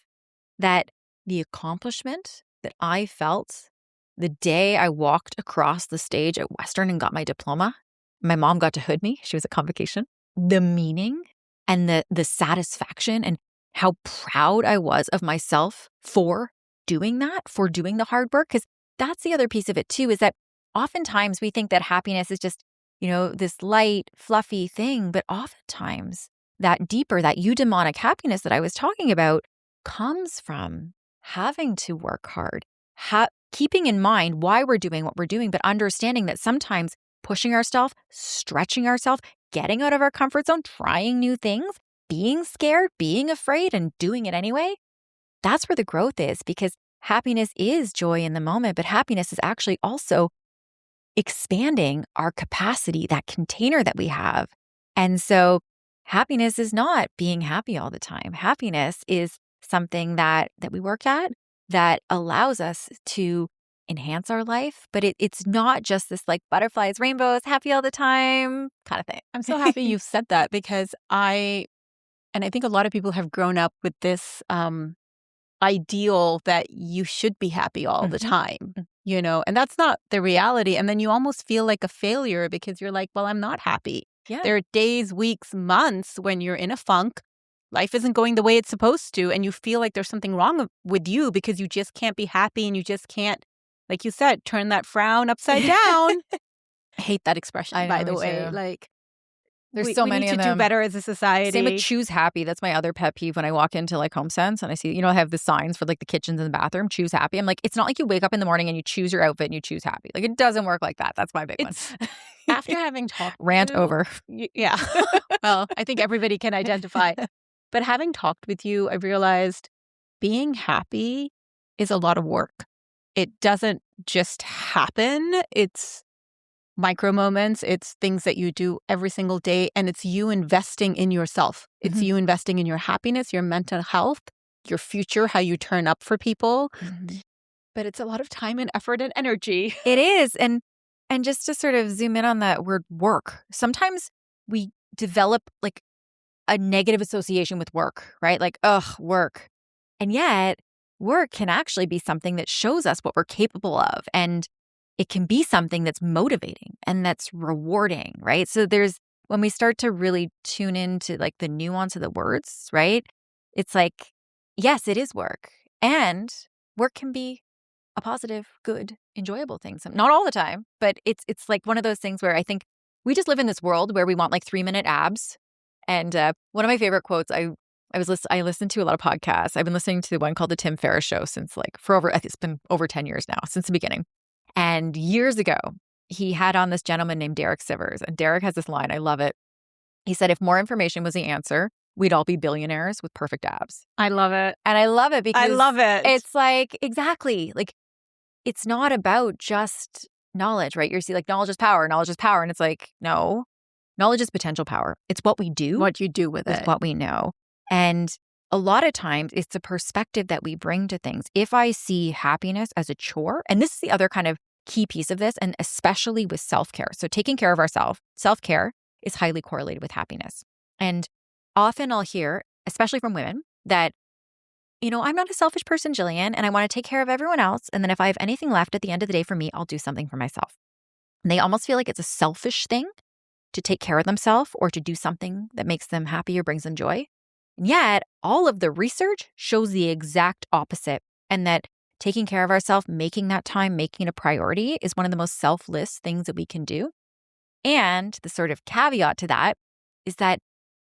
that the accomplishment that I felt the day I walked across the stage at Western and got my diploma, my mom got to hood me. She was at convocation. The meaning and the satisfaction and how proud I was of myself for doing that, for doing the hard work. Because that's the other piece of it too, is that oftentimes we think that happiness is just, this light, fluffy thing. But oftentimes that deeper, that eudaimonic happiness that I was talking about comes from having to work hard, keeping in mind why we're doing what we're doing, but understanding that sometimes pushing ourselves, stretching ourselves, getting out of our comfort zone, trying new things, being scared, being afraid, and doing it anyway, that's where the growth is, because happiness is joy in the moment, but happiness is actually also expanding our capacity, that container that we have. And so happiness is not being happy all the time. Happiness is something that we work at that allows us to enhance our life. But it's not just this like butterflies, rainbows, happy all the time kind of thing. I'm so happy you said that, because I think a lot of people have grown up with this ideal that you should be happy all the time, and that's not the reality. And then you almost feel like a failure because you're like, well, I'm not happy. Yeah. There are days, weeks, months when you're in a funk. Life isn't going the way it's supposed to, and you feel like there's something wrong with you because you just can't be happy, and you just can't, like you said, turn that frown upside down. I hate that expression, by the way. Too. Like, there's so many need of to them. do better as a society. Same with choose happy. That's my other pet peeve when I walk into like HomeSense and I see, I have the signs for like the kitchens and the bathroom, choose happy. I'm like, it's not like you wake up in the morning and you choose your outfit and you choose happy. Like, it doesn't work like that. That's my big one. After having talked Rant over. Yeah. Well, I think everybody can identify. But having talked with you, I realized being happy is a lot of work. It doesn't just happen. It's micro moments. It's things that you do every single day. And it's you investing in yourself. It's you investing in your happiness, your mental health, your future, how you turn up for people. But it's a lot of time and effort and energy. It is. And just to sort of zoom in on that word work, sometimes we develop like a negative association with work, right? Like, ugh, work. And yet work can actually be something that shows us what we're capable of. And it can be something that's motivating and that's rewarding, right? So when we start to really tune into like the nuance of the words, right? It's like, yes, it is work. And work can be a positive, good, enjoyable thing. Not all the time, but it's like one of those things where I think we just live in this world where we want like 3-minute abs. And one of my favorite quotes, I listened to a lot of podcasts. I've been listening to one called The Tim Ferriss Show since it's been over 10 years now, since the beginning. And years ago, he had on this gentleman named Derek Sivers. And Derek has this line, I love it. He said, if more information was the answer, we'd all be billionaires with perfect abs. I love it. And I love it because I love it. It's like, exactly, like, it's not about just knowledge, right? You see like knowledge is power. And it's like, no, knowledge is potential power. It's what we do. What you do with it. It's what we know. And a lot of times it's a perspective that we bring to things. If I see happiness as a chore, and this is the other kind of key piece of this, and especially with self-care. So taking care of ourselves, self-care is highly correlated with happiness. And often I'll hear, especially from women, that, I'm not a selfish person, Gillian, and I want to take care of everyone else. And then if I have anything left at the end of the day for me, I'll do something for myself. And they almost feel like it's a selfish thing to take care of themselves or to do something that makes them happy or brings them joy. And yet, all of the research shows the exact opposite, and that taking care of ourselves, making that time, making it a priority is one of the most selfless things that we can do. And the sort of caveat to that is that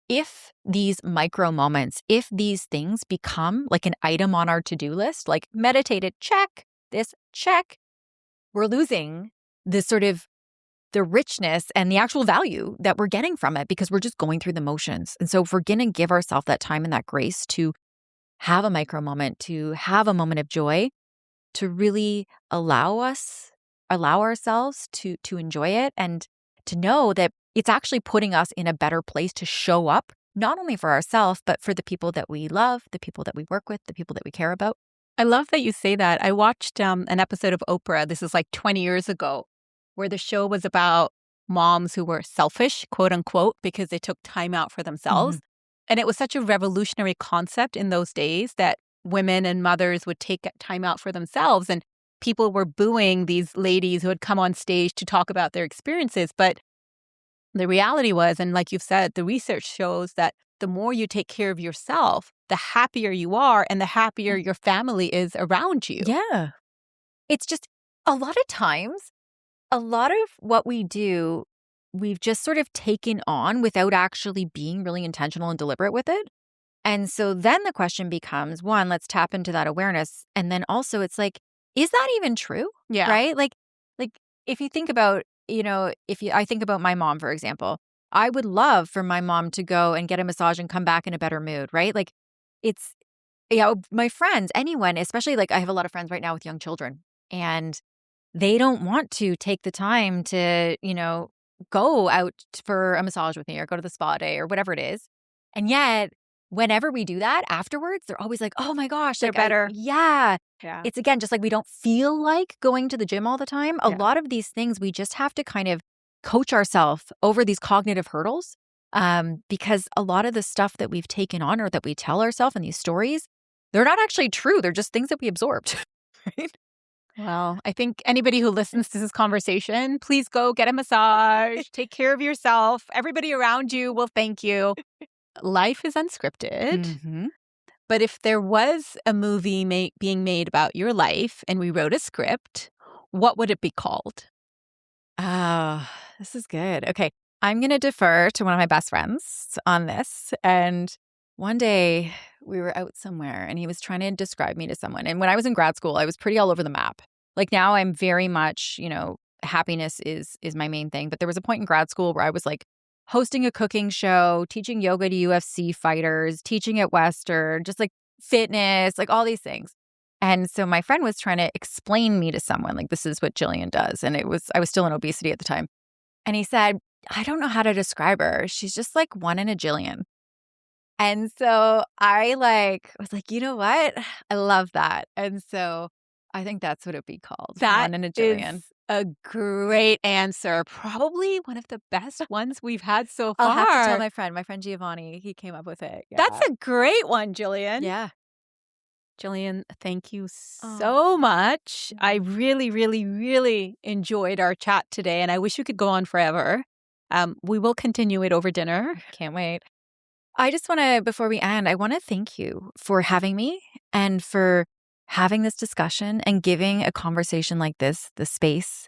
if these micro moments, if these things become like an item on our to-do list, like meditated, check, this check, we're losing this sort of the richness and the actual value that we're getting from it because we're just going through the motions. And so if we're going to give ourselves that time and that grace to have a micro moment, to have a moment of joy, to really allow ourselves to enjoy it and to know that it's actually putting us in a better place to show up, not only for ourselves, but for the people that we love, the people that we work with, the people that we care about. I love that you say that. I watched an episode of Oprah, this is like 20 years ago, where the show was about moms who were selfish, quote unquote, because they took time out for themselves. And it was such a revolutionary concept in those days that women and mothers would take time out for themselves. And people were booing these ladies who had come on stage to talk about their experiences. But the reality was, and like you've said, the research shows that the more you take care of yourself, the happier you are and the happier your family is around you. Yeah. It's just a lot of times, a lot of what we do, we've just sort of taken on without actually being really intentional and deliberate with it. And so then the question becomes, one, let's tap into that awareness. And then also it's like, is that even true? Yeah. Right? Like if you think about, I think about my mom, for example, I would love for my mom to go and get a massage and come back in a better mood, right? Like it's, my friends, anyone, especially like I have a lot of friends right now with young children and they don't want to take the time to, go out for a massage with me or go to the spa day or whatever it is. And yet, whenever we do that afterwards, they're always like, oh my gosh, They're better. Yeah. Yeah. It's again, just like we don't feel like going to the gym all the time. A lot of these things, we just have to kind of coach ourselves over these cognitive hurdles because a lot of the stuff that we've taken on or that we tell ourselves in these stories, they're not actually true. They're just things that we absorbed, right? Well, I think anybody who listens to this conversation, please go get a massage, take care of yourself. Everybody around you will thank you. Life is unscripted. Mm-hmm. But if there was a movie being made about your life and we wrote a script, what would it be called? Oh, this is good. Okay. I'm going to defer to one of my best friends on this. And one day we were out somewhere and he was trying to describe me to someone. And when I was in grad school, I was pretty all over the map. Like now I'm very much, happiness is my main thing. But there was a point in grad school where I was like hosting a cooking show, teaching yoga to UFC fighters, teaching at Western, just like fitness, like all these things. And so my friend was trying to explain me to someone, like, this is what Gillian does. And I was still in obesity at the time. And he said, I don't know how to describe her. She's just like one in a Jillian. And so I was like, you know what? I love that. And so I think that's what it'd be called. That one in a Jillian. Is a great answer. Probably one of the best ones we've had so far. I'll have to tell my friend Giovanni. He came up with it. Yeah. That's a great one, Gillian. Yeah. Gillian, thank you so much. I really, really, really enjoyed our chat today, and I wish we could go on forever. We will continue it over dinner. Can't wait. I just want to, before we end, I want to thank you for having me and for having this discussion and giving a conversation like this the space.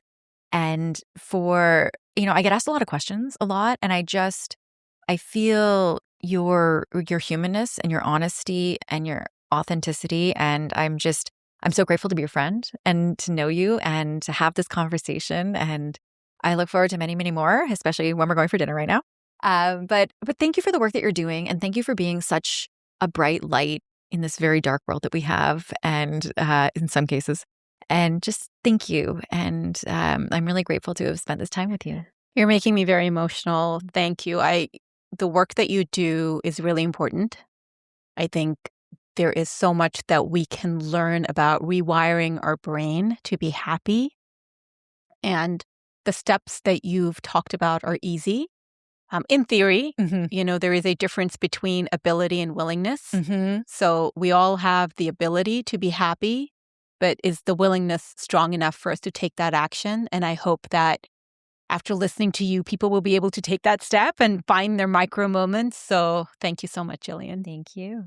And for, I get asked a lot of questions a lot, and I feel your humanness and your honesty and your authenticity. And I'm so grateful to be your friend and to know you and to have this conversation. And I look forward to many, many more, especially when we're going for dinner right now. But thank you for the work that you're doing. And thank you for being such a bright light in this very dark world that we have. And in some cases, and just thank you. And I'm really grateful to have spent this time with you. You're making me very emotional. Thank you. The work that you do is really important. I think there is so much that we can learn about rewiring our brain to be happy. And the steps that you've talked about are easy. In theory, there is a difference between ability and willingness. So we all have the ability to be happy, but is the willingness strong enough for us to take that action? And I hope that after listening to you, people will be able to take that step and find their micro moments. So thank you so much, Gillian. Thank you.